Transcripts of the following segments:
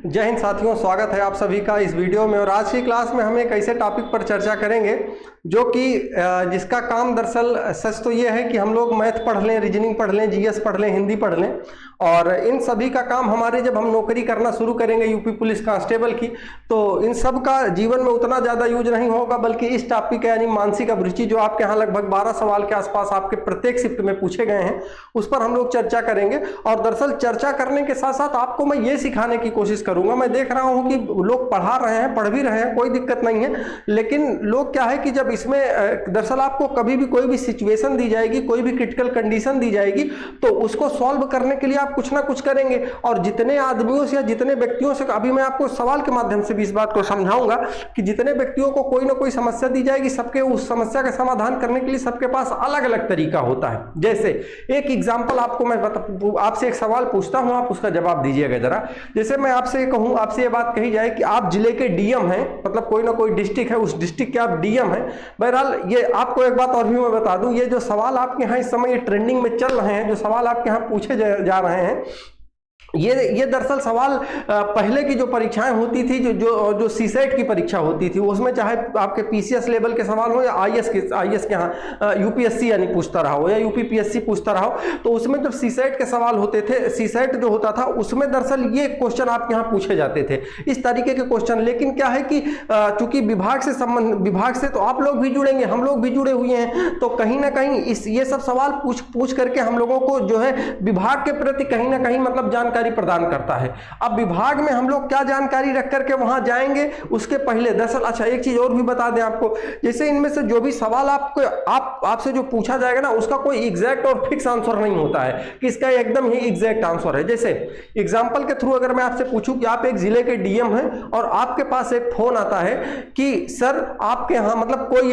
जय हिंद साथियों, स्वागत है आप सभी का इस वीडियो में। और आज की क्लास में हम एक ऐसे टॉपिक पर चर्चा करेंगे जो कि जिसका काम दरअसल सच तो ये है कि हम लोग मैथ पढ़ लें, रीजनिंग पढ़ लें, जीएस पढ़ लें, हिंदी पढ़ लें, और इन सभी का काम हमारे जब हम नौकरी करना शुरू करेंगे यूपी पुलिस कांस्टेबल की, तो इन सब का जीवन में उतना ज़्यादा यूज नहीं होगा, बल्कि इस टॉपिक यानी मानसिक अभिरुचि जो आपके यहाँ लगभग 12 सवाल के आसपास आपके प्रत्येक शिफ्ट में पूछे गए हैं, उस पर हम लोग चर्चा करेंगे। और दरअसल चर्चा करने के साथ साथ आपको मैं ये सिखाने की कोशिश करूंगा। मैं देख रहा हूँ कि लोग पढ़ा रहे हैं, पढ़ भी रहे हैं, कोई दिक्कत नहीं है, लेकिन लोग क्या है कि जब इसमें दरअसल आपको कभी भी कोई भी सिचुएशन दी जाएगी, कोई भी क्रिटिकल कंडीशन दी जाएगी, तो उसको सॉल्व करने के लिए आप कुछ ना कुछ करेंगे। और जितने आदमियों से या जितने व्यक्तियों से, अभी मैं आपको सवाल के माध्यम से भी इस बात को समझाऊंगा कि जितने व्यक्तियों को कोई ना कोई समस्या दी जाएगी, सबके उस समस्या का समाधान करने के लिए सबके पास अलग अलग तरीका होता है। जैसे एक एग्जाम्पल आपको मैं आपसे एक सवाल पूछता हूं, आप उसका जवाब दीजिएगा जरा। जैसे मैं आपसे कहूं, आपसे ये बात कही जाए कि आप जिले के डीएम हैं, मतलब कोई ना कोई डिस्ट्रिक्ट है, उस डिस्ट्रिक्ट के आप डीएम हैं। बहरहाल ये आपको एक बात और भी मैं बता दूं, ये जो सवाल आपके यहाँ इस समय ट्रेंडिंग में चल रहे हैं, जो सवाल आपके यहाँ पूछे जा रहे हैं, ये दरअसल सवाल पहले की जो परीक्षाएं होती थी, जो सीसेट की परीक्षा होती थी, उसमें चाहे आपके पीसीएस लेवल के सवाल हो या आईएएस के यहाँ यूपीएससी यानी पूछता रहा हो या यूपीपीएससी पूछता रहा हो, तो उसमें जब सीसेट के सवाल होते थे, सीसेट जो होता था उसमें दरअसल ये क्वेश्चन आपके यहाँ पूछे जाते थे, इस तरीके के क्वेश्चन। लेकिन क्या है कि चूंकि विभाग से तो आप लोग भी जुड़ेंगे, हम लोग भी जुड़े हुए हैं, तो कहीं ना कहीं ये सब सवाल पूछ करके हम लोगों को जो है विभाग के प्रति कहीं ना कहीं मतलब जानकारी प्रदान करता है। अब विभाग में हम लोग क्या जानकारी रख करके वहां जाएंगे, उसके पहले दरअसल अच्छा एक चीज और भी बता दें आपको, जैसे इनमें से जो भी सवाल आपसे जो पूछा जाएगा ना, उसका कोई एग्जैक्ट और फिक्स आंसर नहीं होता है कि इसका एकदम ही एग्जैक्ट आंसर है। जैसे एग्जांपल के थ्रू अगर मैं आपसे पूछूं कि आप एक जिले के डीएम हैं और आपके पास एक फोन आता है कि सर आपके यहाँ मतलब कोई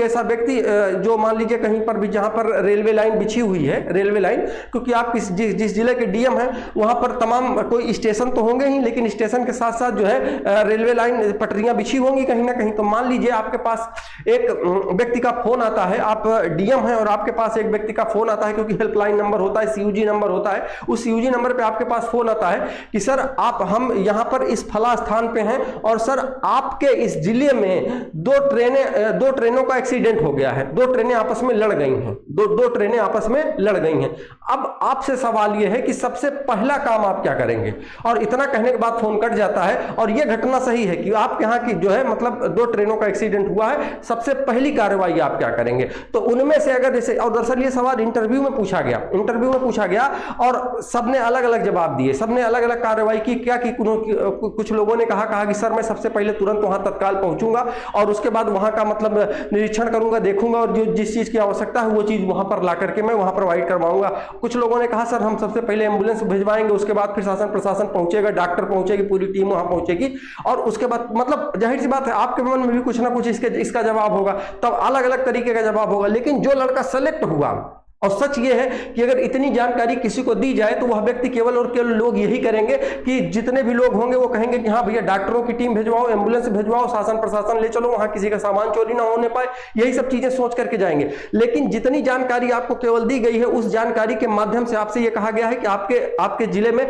ऐसा व्यक्ति जो मान लीजिए कहीं पर भी जहां पर रेलवे लाइन बिछी हुई है, रेलवे लाइन, क्योंकि आप जिस जिले के डीएम है वहां पर तमाम कोई स्टेशन तो होंगे ही, लेकिन स्टेशन के साथ साथ जो है रेलवे लाइन पटरियां बिछी होंगी कहीं ना कहीं। तो मान लीजिए आपके पास एक व्यक्ति का फोन आता है, आप डीएम हैं और आपके पास एक व्यक्ति का फोन आता है, क्योंकि हेल्पलाइन नंबर होता है, सीयूजी नंबर होता है, उस सीयूजी नंबर पे आपके पास फोन आता है कि सर हम यहां पर इस फला स्थान पे हैं और सर आपके इस जिले में दो ट्रेनों का एक्सीडेंट हो गया है, दो ट्रेनें आपस में लड़ गई हैं, दो ट्रेनें आपस में लड़ गई हैं। अब आपसे सवाल यह है कि सबसे पहला काम आप क्या करेंगे? और इतना कहने के बाद फोन कट जाता है। और यह घटना सही है कि आपके यहाँ की जो है मतलब दो ट्रेनों का एक्सीडेंट हुआ है, सबसे पहली कार्रवाई आप क्या करेंगे? तो उनमें से अगर जैसे, और दरअसल ये सवाल इंटरव्यू में पूछा गया और सबने अलग अलग जवाब दिए, सबने अलग अलग कार्रवाई की। क्या कि कुछ लोगों ने कहा कि सर मैं सबसे पहले तुरंत वहां तत्काल पहुंचूंगा और उसके बाद वहां का मतलब निरीक्षण करूंगा, देखूंगा और जिस चीज की आवश्यकता है वो चीज वहां पर ला करके मैं वहां प्रोवाइड करवाऊंगा। कुछ लोगों ने कहा सर हम सबसे पहले एम्बुलेंस भिजवाएंगे, उसके बाद फिर शासन प्रशासन पहुंचेगा, डॉक्टर पहुंचेगी, पूरी टीम वहां पहुंचेगी, और उसके बाद मतलब जाहिर सी बात है आपके मन में भी कुछ ना कुछ इसका जवाब होगा, तब अलग अलग तरीके का जवाब होगा। लेकिन जो लड़का सेलेक्ट हुआ, और सच ये है कि अगर इतनी जानकारी किसी को दी जाए तो वह व्यक्ति केवल और केवल लोग यही करेंगे कि जितने भी लोग होंगे वो कहेंगे कि हाँ भैया डॉक्टरों की टीम भिजवाओ, एम्बुलेंस भिजवाओ, शासन प्रशासन ले चलो, वहां किसी का सामान चोरी ना होने पाए, यही सब चीजें सोच करके जाएंगे। लेकिन जितनी जानकारी आपको केवल दी गई है, उस जानकारी के माध्यम से आपसे ये कहा गया है कि आपके जिले में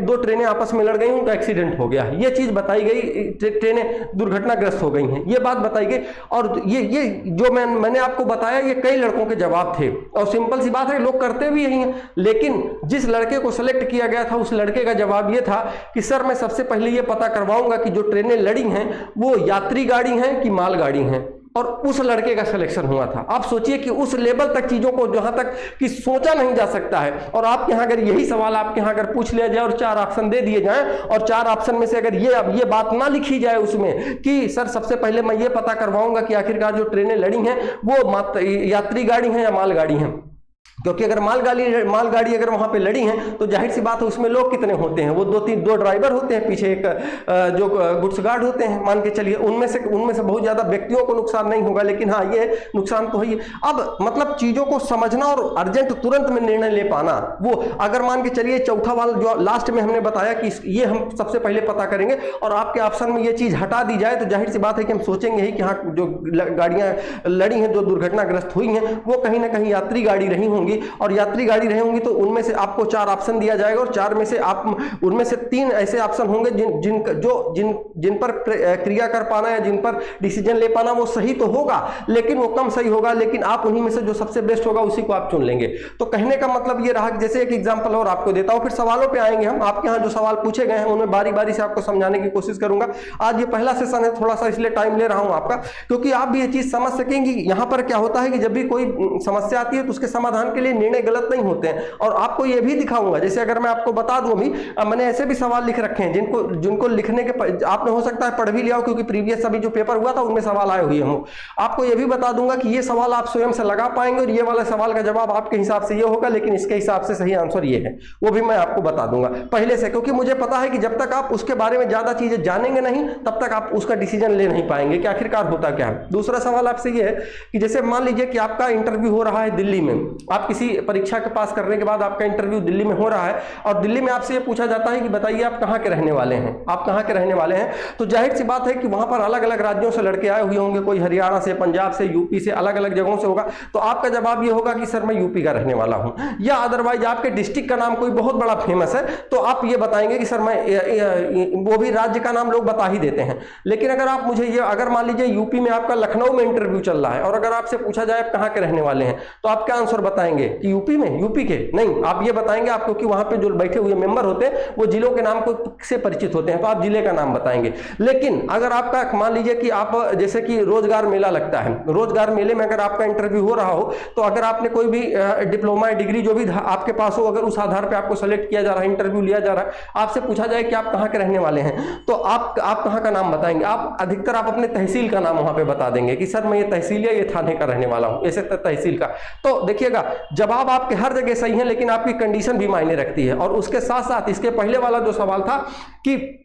दो ट्रेनें आपस में लड़ गई, उनका एक्सीडेंट हो गया है, ये चीज बताई गई, ट्रेनें दुर्घटनाग्रस्त हो गई हैं, ये बात बताई गई। और ये जो मैंने आपको बताया, ये कई लड़कों के जवाब थे और सिंपल सी बात है, लोग करते भी यही हैं। लेकिन जिस लड़के को सेलेक्ट किया गया था, उस लड़के का जवाब ये था कि सर मैं सबसे पहले ये पता करवाऊंगा कि जो ट्रेनें लड़ी हैं वो यात्री गाड़ी हैं कि मालगाड़ी हैं, और उस लड़के का सिलेक्शन हुआ था। आप सोचिए कि उस लेवल तक चीजों को जहां तक कि सोचा नहीं जा सकता है। और आपके यहाँ अगर यही सवाल आपके यहाँ अगर पूछ लिया जाए और 4 ऑप्शन दे दिए जाएं, और 4 ऑप्शन में से अगर ये बात ना लिखी जाए उसमें कि सर सबसे पहले मैं ये पता करवाऊंगा कि आखिरकार जो ट्रेनें लड़ी हैं वो यात्री गाड़ी हैं या मालगाड़ी हैं, क्योंकि अगर मालगाड़ी अगर वहां पे लड़ी हैं तो जाहिर सी बात है उसमें लोग कितने होते हैं, वो दो ड्राइवर होते हैं, पीछे एक जो गुड्स गार्ड होते हैं, मान के चलिए उनमें से बहुत ज्यादा व्यक्तियों को नुकसान नहीं होगा, लेकिन हाँ ये नुकसान तो है। अब मतलब चीजों को समझना और अर्जेंट तुरंत में निर्णय ले पाना, वो अगर मान के चलिए चौथा वाला जो लास्ट में हमने बताया कि ये हम सबसे पहले पता करेंगे और आपके ऑप्शन में ये चीज हटा दी जाए, तो जाहिर सी बात है कि हम सोचेंगे ही कि हाँ जो गाड़ियां लड़ी हैं, जो दुर्घटनाग्रस्त हुई हैं, वो कहीं ना कहीं यात्री गाड़ी रही होंगी, होंगी और यात्री गाड़ी रही होंगी तो उनमें से आपको 4 ऑप्शन दिया जाएगा और 4 में से आप उनमें से 3 ऐसे ऑप्शन होंगे जिन पर क्रिया कर पाना या जिन पर डिसीजन ले पाना वो सही तो होगा, लेकिन वो कम सही होगा, लेकिन आप उन्हीं में से जो सबसे बेस्ट होगा उसी को आप चुन लेंगे। तो कहने का मतलब ये रहा कि जैसे एक एग्जांपल और आपको देता हूं, फिर सवालों पे आएंगे हम। आपके यहाँ जो सवाल पूछे गए हैं उनमें बारी बारी से आपको समझाने की कोशिश करूंगा। आज ये पहला सेशन है, थोड़ा सा इसलिए टाइम ले रहा हूं आपका, क्योंकि आप भी ये चीज समझ सकेंगे। यहां पर क्या होता है कि जब भी कोई समस्या आती है तो उसके समाधान के लिए निर्णय गलत नहीं होते हैं, और आपको ये भी दिखाऊंगा। जैसे अगर मैं आपको बता दूं, अभी मैंने ऐसे भी सवाल लिख रखे हैं जिनको लिखने के आपने हो सकता है पढ़ भी लिया हो, क्योंकि प्रीवियस अभी जो पेपर हुआ था उनमें सवाल आए हुए हों। आपको ये भी बता दूंगा कि ये सवाल आप स्वयं से लगा पाएंगे और ये वाला सवाल का जवाब आपके हिसाब से ये होगा, लेकिन इसके हिसाब से सही आंसर ये है, वो भी मैं आपको बता दूंगा पहले से, क्योंकि मुझे पता है कि जब तक आप उसके बारे में ज्यादा चीजें जानेंगे नहीं तब तक आप उसका डिसीजन ले नहीं पाएंगे कि आखिरकार होता क्या है। दूसरा सवाल आपसे ये है कि जैसे मान लीजिए कि आपका इंटरव्यू हो रहा है दिल्ली में, आप किसी परीक्षा के पास करने के बाद आपका इंटरव्यू दिल्ली में हो रहा है और दिल्ली में आपसे ये पूछा जाता है कि बताइए आप कहाँ के रहने वाले हैं, आप कहाँ के रहने वाले हैं। तो जाहिर सी बात है कि वहां पर अलग अलग राज्यों से लड़के आए हुए होंगे, कोई हरियाणा से, पंजाब से, यूपी से, अलग अलग जगहों से होगा। तो आपका जवाब ये होगा कि सर मैं यूपी का रहने वाला हूं, या अदरवाइज आपके डिस्ट्रिक्ट का नाम कोई बहुत बड़ा फेमस है तो आप ये बताएंगे कि सर मैं, वो भी राज्य का नाम लोग बता ही देते हैं। लेकिन अगर आप मुझे ये, अगर मान लीजिए यूपी में आपका लखनऊ में इंटरव्यू चल रहा है और अगर आपसे पूछा जाए आप कहाँ के रहने वाले हैं, तो आप क्या आंसर बताएंगे कि यूपी में? यूपी के नहीं, आप ये बताएंगे, आप क्योंकि वहां पे जो बैठे हुए मेंबर होते हैं वो जिलों के नाम को से परिचित होते हैं तो आप जिले का नाम बताएंगे। लेकिन अगर आपका मान लीजिए कि आप, जैसे कि रोजगार मेला लगता है, रोजगार मेले में अगर आपका इंटरव्यू हो रहा हो तो अगर आपने कोई भी डिप्लोमा डिग्री जो भी आपके पास हो, अगर उस आधार पे आपको सेलेक्ट किया जा रहा है, इंटरव्यू लिया जा रहा है, आपसे पूछा जाए कि आप कहाँ के रहने वाले हैं, तो आप कहाँ का नाम बताएंगे? आप अधिकतर आप अपने तहसील का नाम वहां पे बता देंगे कि सर मैं ये तहसील या ये थाने का रहने वाला हूं, ऐसे तहसील का। तो देखिएगा जवाब आपके हर जगह सही है, लेकिन आपकी कंडीशन भी मायने रखती है। और उसके साथ साथ इसके पहले वाला जो सवाल था कि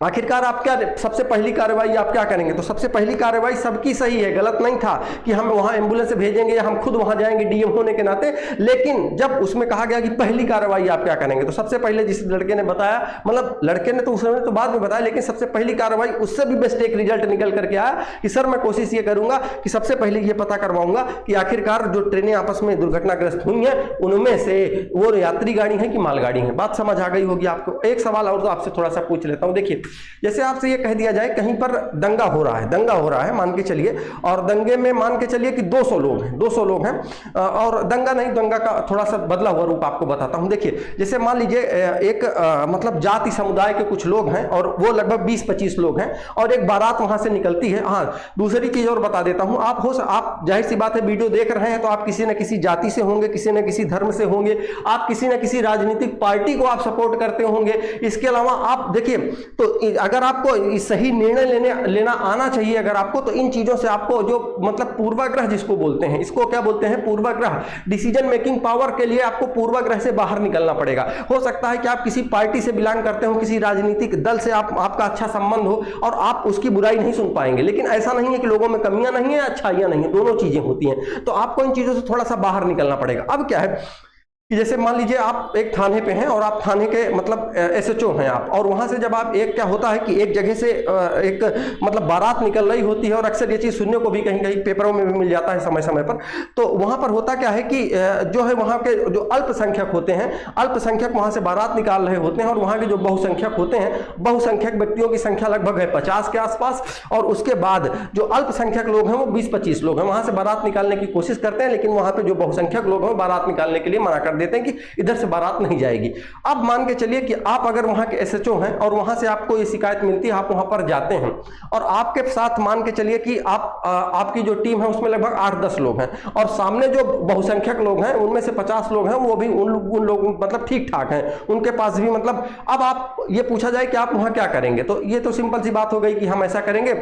आखिरकार आप क्या, सबसे पहली कार्रवाई आप क्या करेंगे, तो सबसे पहली कार्रवाई सबकी सही है, गलत नहीं था कि हम वहां एम्बुलेंस भेजेंगे या हम खुद वहां जाएंगे डीएम होने के नाते। लेकिन जब उसमें कहा गया कि पहली कार्रवाई आप क्या करेंगे, तो सबसे पहले जिस लड़के ने बताया, मतलब लड़के ने तो उस समय तो बाद में बताया, लेकिन सबसे पहली कार्रवाई उससे भी बेस्ट एक रिजल्ट निकल करके आया कि सर मैं कोशिश ये करूंगा कि सबसे पहले ये पता करवाऊंगा कि आखिरकार जो ट्रेनें आपस में दुर्घटनाग्रस्त हुई हैं उनमें से वो यात्री गाड़ी है कि मालगाड़ी है। बात समझ आ गई होगी आपको। एक सवाल और तो आपसे थोड़ा सा पूछ लेता हूं। देखिए जैसे आपसे ये कह दिया जाए कहीं पर दंगा हो रहा है मान के चलिए, और दंगे में मान के चलिए कि 200 लोग हैं और दंगा नहीं, दंगा का थोड़ा सा बदला हुआ रूप आपको बताता हूं। देखिए जैसे मान लीजिए एक मतलब जाति समुदाय के कुछ लोग हैं और वो लगभग 20-25 लोग हैं और एक बारात वहां से निकलती है। हाँ, दूसरी चीज और बता देता हूं, आप जाहिर सी बात है वीडियो देख रहे हैं तो आप किसी न किसी जाति से होंगे, किसी न किसी धर्म से होंगे, आप किसी न किसी राजनीतिक पार्टी को आप सपोर्ट करते होंगे। इसके अलावा आप देखिए, तो अगर आपको सही निर्णय लेना आना चाहिए अगर आपको, तो इन चीजों से आपको जो मतलब पूर्वाग्रह जिसको बोलते हैं, इसको क्या बोलते हैं, पूर्वाग्रह, डिसीजन मेकिंग पावर के लिए आपको पूर्वाग्रह से बाहर निकलना पड़ेगा। हो सकता है कि आप किसी पार्टी से बिलोंग करते हो, किसी राजनीतिक दल से आपका अच्छा संबंध हो और आप उसकी बुराई नहीं सुन पाएंगे, लेकिन ऐसा नहीं है कि लोगों में कमियां नहीं है, अच्छाइयां नहीं है, दोनों चीजें होती हैं। तो आपको इन चीजों से थोड़ा सा बाहर निकलना पड़ेगा। अब क्या है कि जैसे मान लीजिए आप एक थाने पे हैं और आप थाने के मतलब एसएचओ हैं आप, और वहां से जब आप एक क्या होता है कि एक जगह से एक मतलब बारात निकल रही होती है, और अक्सर ये चीज सुनने को भी कहीं कहीं पेपरों में भी मिल जाता है समय समय पर। तो वहां पर होता क्या है कि जो है वहां के जो अल्पसंख्यक होते हैं, अल्पसंख्यक वहां से बारात निकाल रहे होते हैं, और वहां के जो बहुसंख्यक होते हैं, बहुसंख्यक व्यक्तियों की संख्या लगभग है 50 के आसपास, और उसके बाद जो अल्पसंख्यक लोग हैं वो 20-25 लोग हैं, वहां से बारात निकालने की कोशिश करते हैं, लेकिन वहां पे जो बहुसंख्यक लोग हैं बारात निकालने के लिए मना कर देते हैं कि इधर से बारात नहीं जाएगी। अब मान के चलिए कि आप अगर वहां के एसएचओ हैं और वहां से आपको ये शिकायत मिलती है, आप वहां पर जाते हैं और आपके साथ मान के चलिए कि आपकी जो टीम है उसमें लगभग 8-10 लोग हैं, और सामने जो बहुसंख्यक लोग हैं उनमें से 50 लोग हैं वो भी उन लोग मतलब ठीक ठाक हैं, उनके पास भी मतलब, अब आप ये पूछा जाए कि आप वहां क्या करेंगे, तो ये तो सिंपल सी बात हो गई कि हम ऐसा करेंगे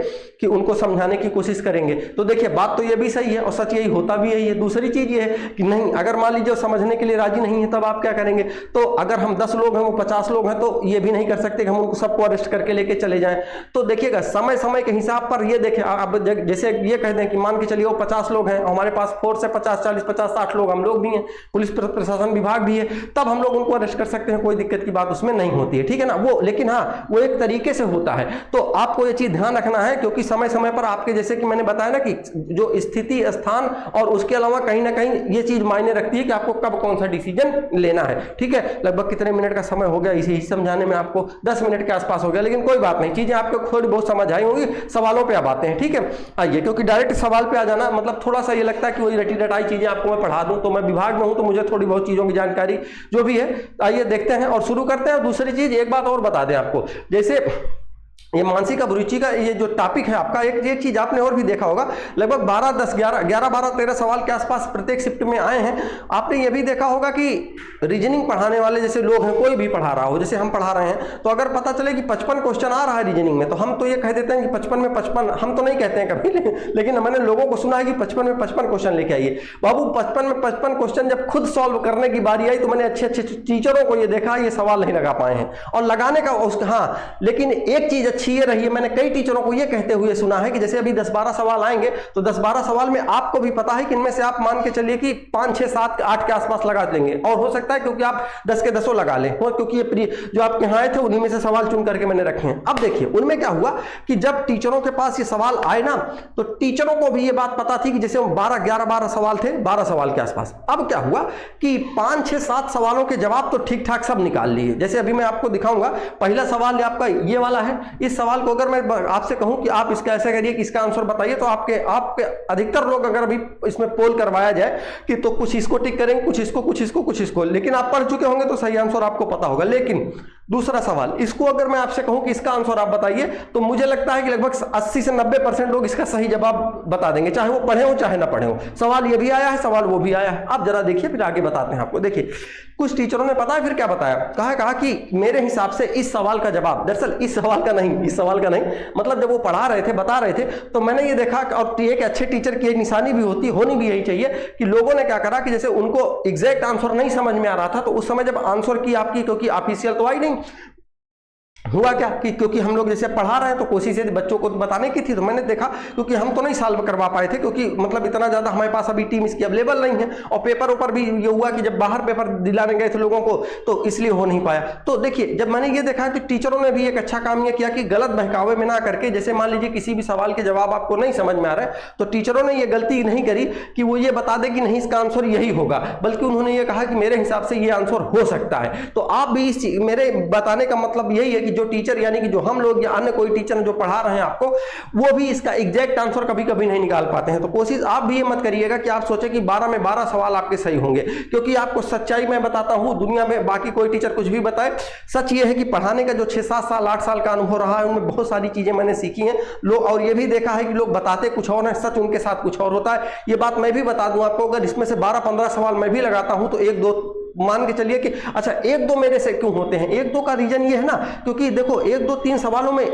कि उनको समझाने की कोशिश करेंगे। तो देखिए बात तो ये भी सही है और सच यही होता भी यही है। दूसरी चीज ये है कि नहीं, अगर मान लीजिए समझने के लिए राजी नहीं है, तब आप क्या करेंगे? तो अगर हम 10 लोग हैं, वो 50 लोग हैं, तो ये भी नहीं कर सकते कि हम उनको सबको अरेस्ट करके लेके चले जाएं। तो देखिएगा समय समय के हिसाब पर ये देखें, अब जैसे ये कह दें कि मान के चलिए वो 50 लोग हैं, हमारे पास फोर्स है 50, 40, 50, 60 लोग, हम लोग भी हैं, पुलिस प्रशासन विभाग भी है, तब हम लोग उनको अरेस्ट कर सकते हैं, कोई दिक्कत की बात उसमें नहीं होती है, ठीक है ना। वो लेकिन हाँ, वो एक तरीके से होता है, तो आपको ये चीज ध्यान रखना है, क्योंकि समय समय पर आपके, जैसे कि मैंने बताया ना कि जो स्थिति, स्थान और उसके अलावा कहीं ना कहीं ये चीज मायने रखती है कि आपको कब कौन सा डिसीजन लेना है, ठीक है। लगभग कितने मिनट का समय हो गया इसे समझाने में? आपको 10 मिनट के आसपास हो गया, लेकिन कोई बात नहीं, चीजें आपको थोड़ी बहुत समझ आई होंगी। सवालों पे अब आते हैं, ठीक है। आइए, क्योंकि डायरेक्ट सवाल पे आ जाना मतलब थोड़ा सा ये लगता है कि वही रटी रटाई चीजें आपको मैं पढ़ा दूं, तो मैं विभाग में हूं तो मुझे थोड़ी बहुत चीजों की जानकारी जो भी है, आइए देखते हैं और शुरू करते हैं। दूसरी चीज, एक बात और बता दें आपको, जैसे ये मानसिक अभिरुचि का ये जो टॉपिक है आपका, एक ये चीज आपने और भी देखा होगा, लगभग 12, 10, 11, 12, 13 सवाल के आसपास प्रत्येक शिफ्ट में आए हैं। आपने ये भी देखा होगा कि रीजनिंग पढ़ाने वाले जैसे लोग हैं, कोई भी पढ़ा रहा हो, जैसे हम पढ़ा रहे हैं, तो अगर पता चले कि 55 क्वेश्चन आ रहा है रीजनिंग में, तो हम तो ये कह देते हैं कि 55 में 55, हम तो नहीं कहते हैं कभी, लेकिन मैंने लोगों को सुना है कि 55 में 55 क्वेश्चन लेके आइए। बाबू 55 में 55 क्वेश्चन जब खुद सॉल्व करने की बारी आई, तो मैंने अच्छे अच्छे टीचरों को ये देखा, ये सवाल नहीं लगा पाए हैं, और लगाने का हाँ, लेकिन एक चीज अच्छी ये रही है, मैंने कई टीचरों को ये कहते हुए सुना है कि जैसे अभी 10-12 सवाल आएंगे, तो 10-12 सवाल में आपको भी पता है कि इनमें से आप मान के चलिए कि 5, 6, 7, 8 के आसपास लगा देंगे, और हो सकता है क्योंकि आप 10 के 10 लगा लें, क्योंकि ये जो आपके यहाँ आए थे उन्हीं में से सवाल चुन करके मैंने रखे हैं। अब देखिए उनमें क्या हुआ कि जब टीचरों के पास ये सवाल आए ना, तो टीचरों को भी ये बात पता थी कि जैसे 12, 11, 12 सवाल थे, 12 सवाल के आसपास। अब क्या हुआ कि 5, 6, 7 सवालों के जवाब तो ठीक ठाक सब निकाल लिए। जैसे अभी मैं आपको दिखाऊंगा, पहला सवाल आपका ये वाला है। इस सवाल को अगर मैं आपसे कहूं कि आप इसका ऐसे करिए कि इसका आंसर बताइए, तो आपके अधिकतर लोग अगर अभी इसमें पोल करवाया जाए कि तो कुछ इसको टिक करेंगे, कुछ इसको, कुछ इसको, कुछ इसको, लेकिन आप पढ़ चुके होंगे तो सही आंसर आपको पता होगा। लेकिन दूसरा सवाल, इसको अगर मैं आपसे कहूं कि इसका आंसर आप बताइए, तो मुझे लगता है कि लगभग 80 से 90% लोग इसका सही जवाब बता देंगे, चाहे वो पढ़े हो चाहे ना पढ़े हो। सवाल ये भी आया है, सवाल वो भी आया है। आप जरा देखिए, फिर आगे बताते हैं आपको। देखिए कुछ टीचरों ने पता है फिर क्या बताया, कहा कि मेरे हिसाब से इस सवाल का जवाब, दरअसल इस सवाल का नहीं, मतलब जब वो पढ़ा रहे थे, बता रहे थे, तो मैंने ये देखा, और एक अच्छे टीचर की निशानी भी होनी भी यही चाहिए कि लोगों ने क्या करा कि जैसे उनको एग्जैक्ट आंसर नहीं समझ में आ रहा था, तो उस समय जब आंसर की आपकी, क्योंकि ऑफिशियल तो आई नहीं, हुआ क्या कि क्योंकि हम लोग जैसे पढ़ा रहे हैं तो कोशिश है बच्चों को बताने की थी, तो मैंने देखा क्योंकि हम तो नहीं सॉल्व करवा पाए थे, क्योंकि मतलब इतना ज़्यादा हमारे पास अभी टीम इसकी अवेलेबल नहीं है, और पेपर ऊपर भी ये हुआ कि जब बाहर पेपर दिलाने गए थे लोगों को, तो इसलिए हो नहीं पाया। तो देखिए जब मैंने ये देखा कि टीचरों ने भी एक अच्छा काम ये किया कि गलत बहकावे में ना करके, जैसे मान लीजिए किसी भी सवाल के जवाब आपको नहीं समझ में आ रहा है, तो टीचरों ने ये गलती नहीं करी कि वो ये बता दे कि नहीं इसका आंसर यही होगा, बल्कि उन्होंने ये कहा कि मेरे हिसाब से ये आंसर हो सकता है। तो आप भी मेरे बताने का मतलब यही है कि जो टीचर, यानी कि जो हम लोग या अन्य कोई टीचर जो पढ़ा रहे हैं आपको, वो भी इसका एग्जैक्ट आंसर कभी कभी नहीं निकाल पाते हैं। तो कोशिश आप भी ये मत करिएगा कि आप सोचे कि 12 में 12 सवाल आपके सही होंगे, क्योंकि आपको सच्चाई मैं बताता हूं, दुनिया में बाकी कोई टीचर कुछ भी बताए, सच ये है कि पढ़ाने का जो 6-7 साल 8 साल का अनुभव रहा है, उनमें बहुत सारी चीजें मैंने सीखी हैं लोग, और ये भी देखा है कि लोग बताते कुछ और है, सच उनके साथ कुछ और होता है। ये बात मैं भी बता दूं आपको, अगर इसमें से 12-15 सवाल मैं भी लगाता हूं, तो 1-2 मान के चलिए कि अच्छा 1-2 मेरे से क्यों होते हैं, 1-2 का रीजन ये है ना, क्योंकि देखो 1-2-3 सवालों में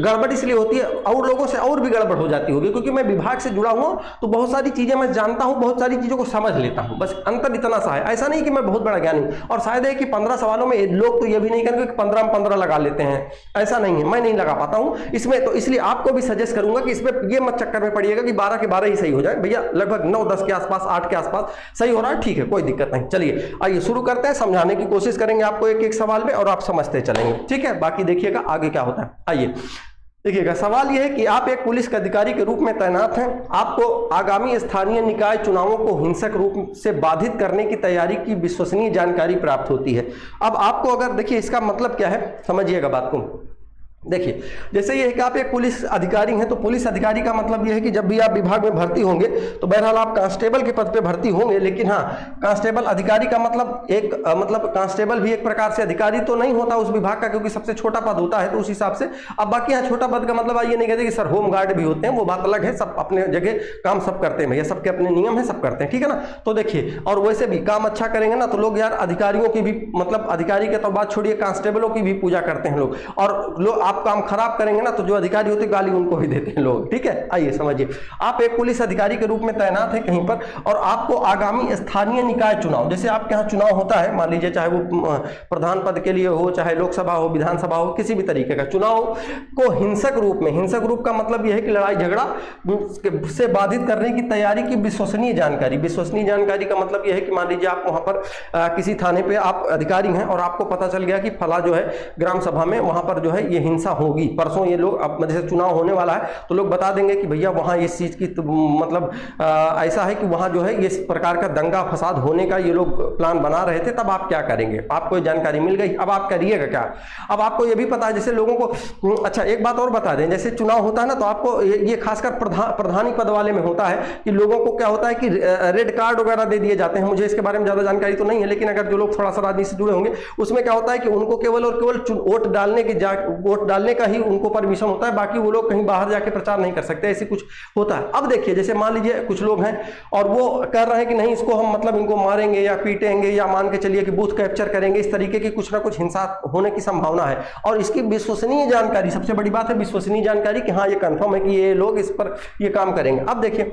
गड़बड़ इसलिए होती है, और लोगों से और भी गड़बड़ हो जाती होगी, क्योंकि मैं विभाग से जुड़ा हुआ तो बहुत सारी चीजें मैं जानता हूं, बहुत सारी चीजों को समझ लेता हूं, बस अंतर इतना सा है। ऐसा नहीं कि मैं बहुत बड़ा ज्ञानी हूं, और शायद है कि 15 सवालों में लोग तो ये भी नहीं करेंगे कि 15 में 15 लगा लेते हैं, ऐसा नहीं है, मैं नहीं लगा पाता हूं इसमें। तो इसलिए आपको भी सजेस्ट करूंगा कि इसमें ये मत चक्कर में पड़िएगा कि 12 के 12 ही सही हो जाए, भैया लगभग 9-10 के आसपास, 8 के आसपास सही हो रहा है, ठीक है, कोई दिक्कत नहीं। चलिए आइए शुरू करते हैं, समझाने की कोशिश करेंगे आपको एक एक सवाल में, और आप समझते चलेंगे, ठीक है। बाकी देखिएगा आगे क्या होता है। आइए देखिएगा, सवाल यह है कि आप एक पुलिस अधिकारी के रूप में तैनात हैं, आपको आगामी स्थानीय निकाय चुनावों को हिंसक रूप से बाधित करने की तैयारी की विश्वसनीय जानकारी प्राप्त होती है। अब आपको अगर देखिए इसका मतलब क्या है, समझिएगा बात को। देखिए जैसे ये है कि आप एक पुलिस अधिकारी हैं, तो पुलिस अधिकारी का मतलब ये है कि जब भी आप विभाग में भर्ती होंगे, तो बहरहाल आप कांस्टेबल के पद पे भर्ती होंगे, लेकिन हाँ कांस्टेबल अधिकारी का मतलब एक मतलब कांस्टेबल भी एक प्रकार से अधिकारी तो नहीं होता उस विभाग का, क्योंकि सबसे छोटा पद होता है, तो उस हिसाब से। अब बाकी यहाँ छोटा पद का मतलब आप ये नहीं कहते कि सर होम गार्ड भी होते हैं, वो बात अलग है, सब अपने जगह काम सब करते हैं भैया, सबके अपने नियम है, सब करते हैं, ठीक है ना। तो देखिए, और वैसे भी काम अच्छा करेंगे ना, तो लोग यार अधिकारियों की भी, मतलब अधिकारी के तो बात छोड़िए, कांस्टेबलों की भी पूजा करते हैं लोग, और लोग आप काम खराब करेंगे ना तो जो अधिकारी होते गाली उनको ही देते हैं लोग, ठीक है। आइए समझिए, आप एक पुलिस अधिकारी के रूप में तैनात है कहीं पर, और आपको आगामी स्थानीय निकाय चुनाव, जैसे आपके यहाँ चुनाव होता है, मान लीजिए चाहे वो प्रधान पद के लिए हो, चाहे लोकसभा हो, विधानसभा हो, किसी भी तरीके का चुनाव को हिंसक रूप में, हिंसक रूप का मतलब यह है कि लड़ाई झगड़ा से बाधित करने की तैयारी की विश्वसनीय जानकारी। विश्वसनीय जानकारी का मतलब यह है कि मान लीजिए आप वहां पर किसी थाने पे आप अधिकारी हैं और आपको पता चल गया कि फला जो है ग्राम सभा में वहां पर जो है ये हिंसा होगी, परसों ये लोग, अब जैसे चुनाव होने वाला है तो लोग बता देंगे कि भैया वहां इस चीज की मतलब ऐसा है कि वहां जो है इस प्रकार का दंगा फसाद होने का ये लोग प्लान बना रहे थे, तब आप क्या करेंगे? आपको ये जानकारी मिल गई, अब आप करिएगा क्या? अब आपको ये भी पता है, जैसे लोगों को, अच्छा एक बात और बता दें, जैसे चुनाव होता है ना तो आपको ये खासकर प्रधानी पद वाले में होता है कि लोगों को क्या होता है कि रेड कार्ड वगैरह दे दिए जाते हैं। मुझे इसके बारे में ज्यादा जानकारी तो नहीं है, लेकिन अगर जो लोग थोड़ा सा राजनीति से जुड़े होंगे उसमें क्या होता है कि उनको केवल और केवल वोट डालने का ही उनको परमिशन होता है, बाकी वो लोग कहीं बाहर जाके प्रचार नहीं कर सकते, ऐसी कुछ होता है। अब देखिए, जैसे मान लीजिए कुछ लोग हैं और वो कर रहे हैं कि नहीं इसको हम मतलब इनको मारेंगे या पीटेंगे या मान के चलिए कि बूथ कैप्चर करेंगे, इस तरीके की कुछ ना कुछ हिंसा होने की संभावना है। और इसकी विश्वसनीय जानकारी, सबसे बड़ी बात है विश्वसनीय जानकारी कि हाँ ये कंफर्म है कि ये लोग इस पर ये काम करेंगे। अब देखिए,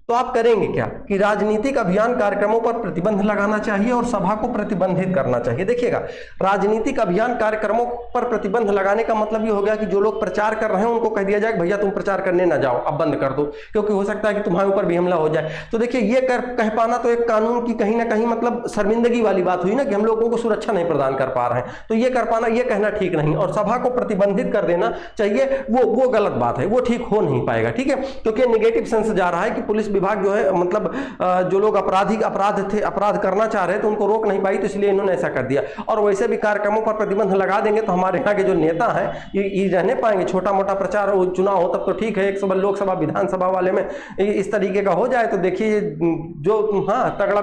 तो आप करेंगे क्या कि राजनीतिक अभियान कार्यक्रमों पर प्रतिबंध लगाना चाहिए और सभा को प्रतिबंधित करना चाहिए। देखिएगा, राजनीतिक अभियान कार्यक्रमों पर प्रतिबंध लगाने का मतलब ये हो गया कि जो लोग प्रचार कर रहे हैं उनको कह दिया जाए भैया तुम प्रचार करने ना जाओ, अब बंद कर दो, क्योंकि हो सकता है कि तुम्हारे ऊपर भी हमला हो जाए। तो देखिए, ये कह पाना तो एक कानून की कहीं ना कहीं मतलब शर्मिंदगी वाली बात हुई ना, कि हम लोगों को सुरक्षा नहीं प्रदान कर पा रहे हैं, तो ये कर पाना, ये कहना ठीक नहीं। और सभा को प्रतिबंधित कर देना चाहिए, वो गलत बात है, वो ठीक हो नहीं पाएगा, ठीक है, क्योंकि नेगेटिव सेंस जा रहा है कि पुलिस विभाग जो है मतलब जो लोग अपराध करना चाह रहे थे उनको रोक नहीं पाई, तो इसलिए इन्होंने ऐसा कर दिया। और वैसे भी कार्यक्रमों पर प्रतिबंध लगा देंगे तो हमारे यहाँ के जो नेता हैं ये रहने पाएंगे? छोटा मोटा प्रचार हो, चुनाव हो तब तो ठीक है, एक लोकसभा विधानसभा वाले में इस तरीके का हो जाए तो देखिए जो हाँ तगड़ा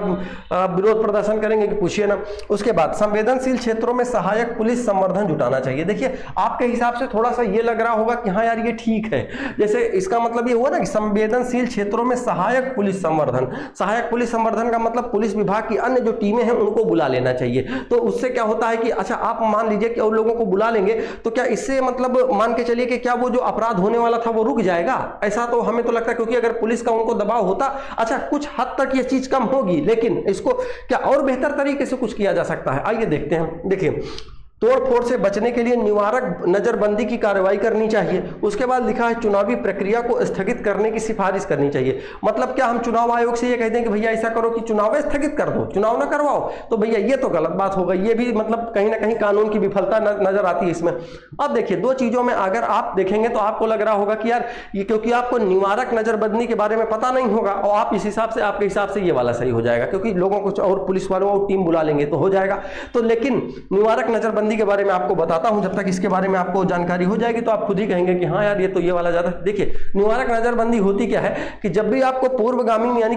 विरोध प्रदर्शन करेंगे कि पूछिए ना। उसके बाद संवेदनशील क्षेत्रों में सहायक पुलिस संवर्धन जुटाना चाहिए। देखिए, आपके हिसाब से थोड़ा सा ये लग रहा होगा कि हाँ यार ये ठीक है, जैसे इसका मतलब ये हुआ ना कि संवेदनशील क्षेत्रों में सहायक पुलिस संवर्धन। सहायक पुलिस संवर्धन का मतलब पुलिस विभाग की अन्य जो टीमें हैं उनको बुला लेना चाहिए। तो उससे क्या होता है कि अच्छा आप मान लीजिए कि और लोगों को बुला लेंगे तो क्या इससे मतलब मान के चलिए कि क्या वो जो अपराध होने वाला था वो रुक जाएगा? ऐसा तो हमें तो लगता है, क्योंकि अगर पुलिस का उनको दबाव होता, अच्छा कुछ हद तक ये चीज कम होगी, लेकिन इसको क्या और बेहतर तरीके से कुछ किया जा सकता है? आइए देखते हैं। देखिए, तोड़फोड़ से बचने के लिए निवारक नजरबंदी की कार्रवाई करनी चाहिए। उसके बाद लिखा है चुनावी प्रक्रिया को स्थगित करने की सिफारिश करनी चाहिए। मतलब क्या हम चुनाव आयोग से ये कहते हैं कि भैया ऐसा करो कि चुनाव स्थगित कर दो, चुनाव ना करवाओ? तो भैया ये तो गलत बात होगा, ये भी मतलब कहीं ना कहीं कानून की विफलता नजर आती है इसमें। अब देखिए, दो चीजों में अगर आप देखेंगे तो आपको लग रहा होगा कि यार ये, क्योंकि आपको निवारक नजरबंदी के बारे में पता नहीं होगा और आप इस हिसाब से, आपके हिसाब से ये वाला सही हो जाएगा, क्योंकि लोगों को और पुलिस वालों को टीम बुला लेंगे तो हो जाएगा। तो लेकिन निवारक नजरबंदी के बारे में आपको बताता हूं, जब तक इसके बारे में आपको जानकारी हो जाएगी तो आप खुद ही कहेंगे कि हाँ यार ये तो ये वाला ज्यादा। देखिए, निवारक नजरबंदी होती क्या है कि जब भी आपको पूर्वगामी यानी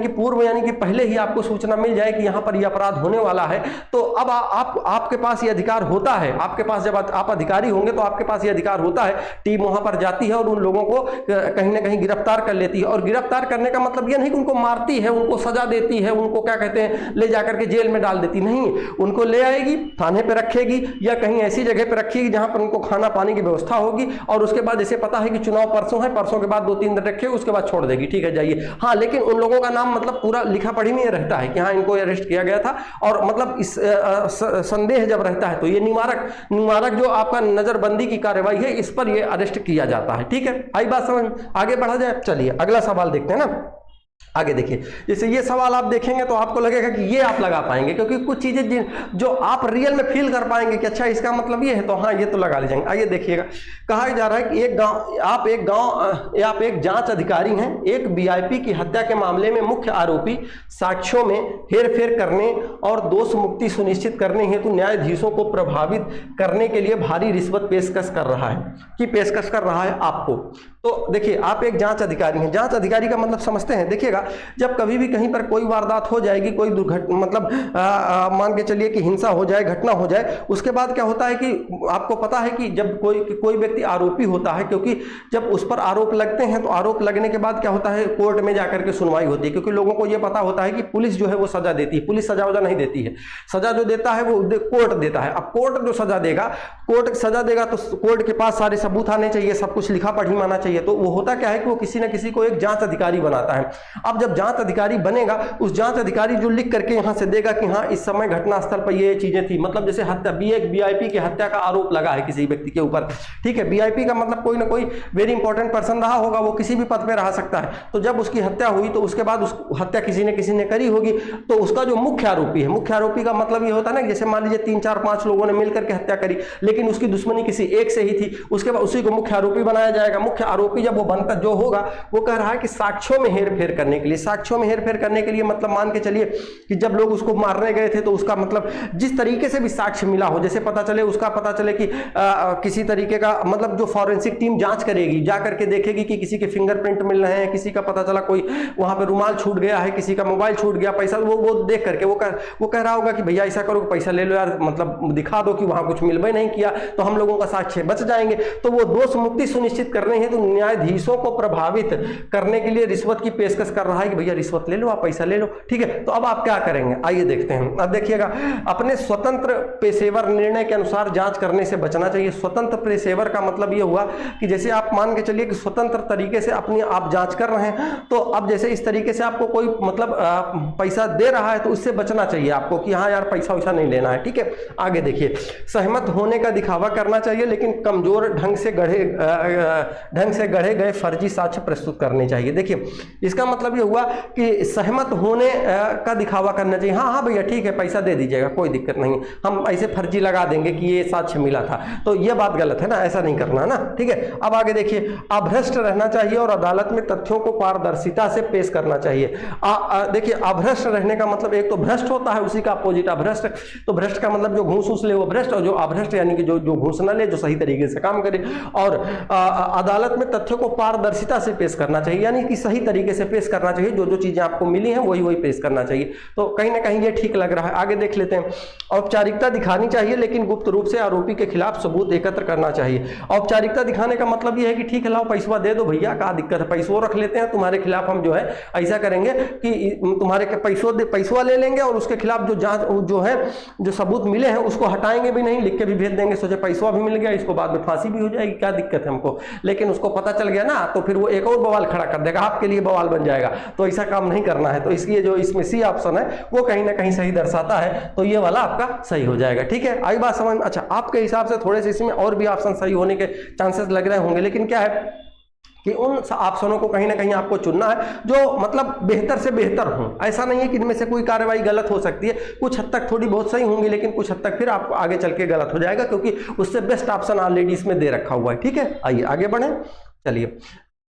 कि पहले ही आपको सूचना मिल जाए कि यहां पर ये अपराध होने वाला है, तो अब आपके पास ये अधिकार होता है, आपके पास जब आप अधिकारी होंगे तो आपके पास ये अधिकार होता है, टीम वहां पर जाती है और उन लोगों को कहीं ना कहीं गिरफ्तार कर लेती है। और गिरफ्तार करने का मतलब ये नहीं कि उनको मारती है, उनको सजा देती है, उनको क्या कहते हैं ले जाकर के जेल में डाल देती, नहीं, उनको ले आएगी, थाने पे रखेगी या कहीं ऐसी जगह पे रखिएगी जहां पर उनको खाना पानी की व्यवस्था होगी। और उसके बाद जैसे पता है कि चुनाव परसों है, परसों के बाद 2-3 दिन रखे, उसके बाद छोड़ देगी, ठीक है जाइए। हाँ, लेकिन उन लोगों का नाम मतलब पूरा लिखा पढ़ी में रहता है कि हाँ इनको अरेस्ट किया गया था, और मतलब इस संदेह जब रहता है तो ये निवारक जो आपका नजरबंदी की कार्रवाई है इस पर ये अरेस्ट किया जाता है, ठीक है। आई बात समझ? आगे बढ़ा जाए, चलिए अगला सवाल देखते हैं ना। आगे देखिए, जैसे ये सवाल आप देखेंगे तो आपको लगेगा कि ये आप लगा पाएंगे, क्योंकि कुछ चीजें जो आप रियल में फील कर पाएंगे कि अच्छा इसका मतलब ये है, तो हाँ ये तो लगा लीजिएंगे। आइए देखिएगा, कहा जा रहा है कि आप एक जांच अधिकारी हैं, एक वीआईपी की हत्या के मामले में मुख्य आरोपी साक्ष्यों में हेरफेर करने और दोष मुक्ति सुनिश्चित करने हेतु न्यायाधीशों को प्रभावित करने के लिए भारी रिश्वत पेशकश कर रहा है। आपको तो देखिए, आप एक जांच अधिकारी हैं, जांच अधिकारी का मतलब समझते हैं। देखिएगा, जब कभी भी कहीं पर कोई वारदात हो जाएगी, कोई दुर्घटना, मतलब मान के चलिए कि हिंसा हो जाए, घटना हो जाए, उसके बाद क्या होता है कि आपको पता है कि जब कोई व्यक्ति आरोपी होता है, क्योंकि जब उस पर आरोप लगते हैं तो आरोप लगने के बाद क्या होता है, कोर्ट में जाकर के सुनवाई होती है, क्योंकि लोगों को यह पता होता है कि पुलिस जो है वो सजा देती है। पुलिस सजा वजा नहीं देती है, सजा जो देता है वो कोर्ट देता है। अब कोर्ट जो सजा देगा, कोर्ट सजा देगा तो कोर्ट के पास सारे सबूत आने चाहिए, सब कुछ लिखा पढ़ी माना चाहिए। तो वो होता क्या है कि वो किसी न किसी को एक जांच अधिकारी बनाता है। अब जब जांच अधिकारी बनेगा, उस जांच अधिकारी जो लिख करके यहां से देगा कि हाँ इस समय घटनास्थल पर ये चीजें थी, मतलब जैसे हत्या, वीआईपी की हत्या का आरोप लगा है किसी व्यक्ति के ऊपर, ठीक है। वीआईपी का मतलब कोई ना कोई वेरी इंपॉर्टेंट पर्सन रहा होगा, वो किसी भी पद पे रह सकता है। तो जब उसकी हत्या हुई तो उसके बाद उस हत्या किसी ने करी होगी, तो उसका जो मुख्य आरोपी है, मुख्य आरोपी का मतलब ये होता है ना, जैसे मान लीजिए 3 4 5 लोगों ने मिलकर के हत्या करी, लेकिन उसकी दुश्मनी किसी एक से ही थी, उसके बाद उसी को मुख्य आरोपी बनाया जाएगा। मुख्य आरोपी जब वो बनता जो होगा, वो कह रहा है कि साक्ष्यों में हेरफेर करने के लिए, साक्ष्यों में हेरफेर करने के लिए मतलब मान के चलिए कि जब लोग उसको मारने गए थे तो उसका मतलब जिस तरीके से भी साक्ष्य मिला हो, जैसे पता चले कि किसी तरीके का मतलब जो फॉरेंसिक टीम जांच करेगी, जा करके देखेगी कि किसी के फिंगरप्रिंट मिल रहे हैं, किसी का पता चला कोई वहां पे रुमाल छूट गया है, किसी का मोबाइल छूट गया, पैसा, वो देख करके वो कह रहा होगा कि भैया ऐसा करो, पैसा ले लो यार, मतलब दिखा दो कि वहां कुछ मिलबे नहीं किया, तो हम लोगों का साक्ष्य बच जाएंगे। तो वो दोष मुक्ति सुनिश्चित करने हेतु तो न्यायाधीशों को प्रभावित करने के लिए रिश्वत की पेशकश कर रहा है कि भैया रिश्वत ले लो, आप पैसा ले लो, ठीक है। तो अब आप क्या करेंगे, आइए देखते हैं। अब देखिएगा, अपने स्वतंत्र पेशेवर निर्णय के अनुसार जांच करने से बचना चाहिए। स्वतंत्र पेशेवर का मतलब ये हुआ कि जैसे आप मान के चलिए कि स्वतंत्र तरीके से अपनी आप जांच कर रहे हैं, तो अब जैसे इस तरीके से आपको कोई मतलब पैसा दे रहा है तो उससे बचना चाहिए आपको कि हाँ यार पैसा वैसा नहीं लेना है, ठीक है। आगे देखिए, सहमत होने का दिखावा करना चाहिए, लेकिन कमजोर ढंग से गढ़े गए फर्जी साक्ष्य प्रस्तुत करने चाहिए। देखिए, इसका मतलब ये हुआ कि सहमत होने का दिखावा करना चाहिए। हाँ हाँ भैया ठीक है, पैसा दे दीजिएगा, कोई दिक्कत नहीं, हम ऐसे फर्जी लगा देंगे कि ये साक्ष्य मिला था, तो ये बात गलत है ना, ऐसा नहीं करना है ना, ठीक है। अब आगे देखिए, अभ्रष्ट रहना चाहिए और अदालत में तथ्यों को पारदर्शिता से पेश करना चाहिए। देखिए, अभ्रष्ट रहने का मतलब एक तो भ्रष्ट होता है, उसी का अपोजिट अभ्रष्ट। तो भ्रष्ट का मतलब जो घूस ले वो भ्रष्ट, और जो अभ्रष्ट यानी कि जो घूस न ले, जो सही तरीके से काम करे। और अदालत में तथ्यों को पारदर्शिता से पेश करना चाहिए, यानी कि सही तरीके से पेश करना चाहिए, जो चीजें आपको मिली हैं वही पेश करना चाहिए। तो कहीं ना कहीं ये ठीक लग रहा है। आगे देख लेते हैं, औपचारिकता दिखानी चाहिए, लेकिन गुप्त रूप से आरोपी के खिलाफ सबूत एकत्र करना चाहिए। औपचारिकता दिखाने का मतलब ये है कि ठीक है, लाओ पैसा दे दो भैया, क्या दिक्कत है, पैसों रख लेते हैं, तुम्हारे खिलाफ हम जो है ऐसा करेंगे कि तुम्हारे पैसों ले लेंगे और उसके खिलाफ जो जांच जो है जो सबूत मिले हैं उसको हटाएंगे भी नहीं, लिख के भी भेज देंगे, सोचे पैसा भी मिल गया, इसको बाद में फांसी भी हो जाएगी, क्या दिक्कत है हमको। लेकिन उसको पता चल गया ना, तो फिर वो एक और बवाल खड़ा कर देगा, आपके लिए बवाल बन जाएगा। तो ऐसा काम नहीं करना है। तो इसलिए जो इसमें सी ऑप्शन है वो कहीं ना कहीं सही दर्शाता है, तो ये वाला आपका सही हो जाएगा, ठीक है। आई बात समझ में? अच्छा, आपके हिसाब से थोड़े से इसमें और भी ऑप्शन सही होने के चांसेस लग रहे होंगे, लेकिन क्या है कि उन ऑप्शनों को कहीं ना कहीं आपको चुनना है जो मतलब बेहतर से बेहतर हो। ऐसा नहीं है कि इनमें से कोई कार्रवाई गलत हो सकती है, कुछ हद तक थोड़ी बहुत सही होंगी, लेकिन कुछ हद तक फिर आपको आगे चल के गलत हो जाएगा, क्योंकि उससे बेस्ट ऑप्शन ऑलरेडी इसमें दे रखा हुआ है, ठीक है। आइए आगे बढ़ें। चलिए,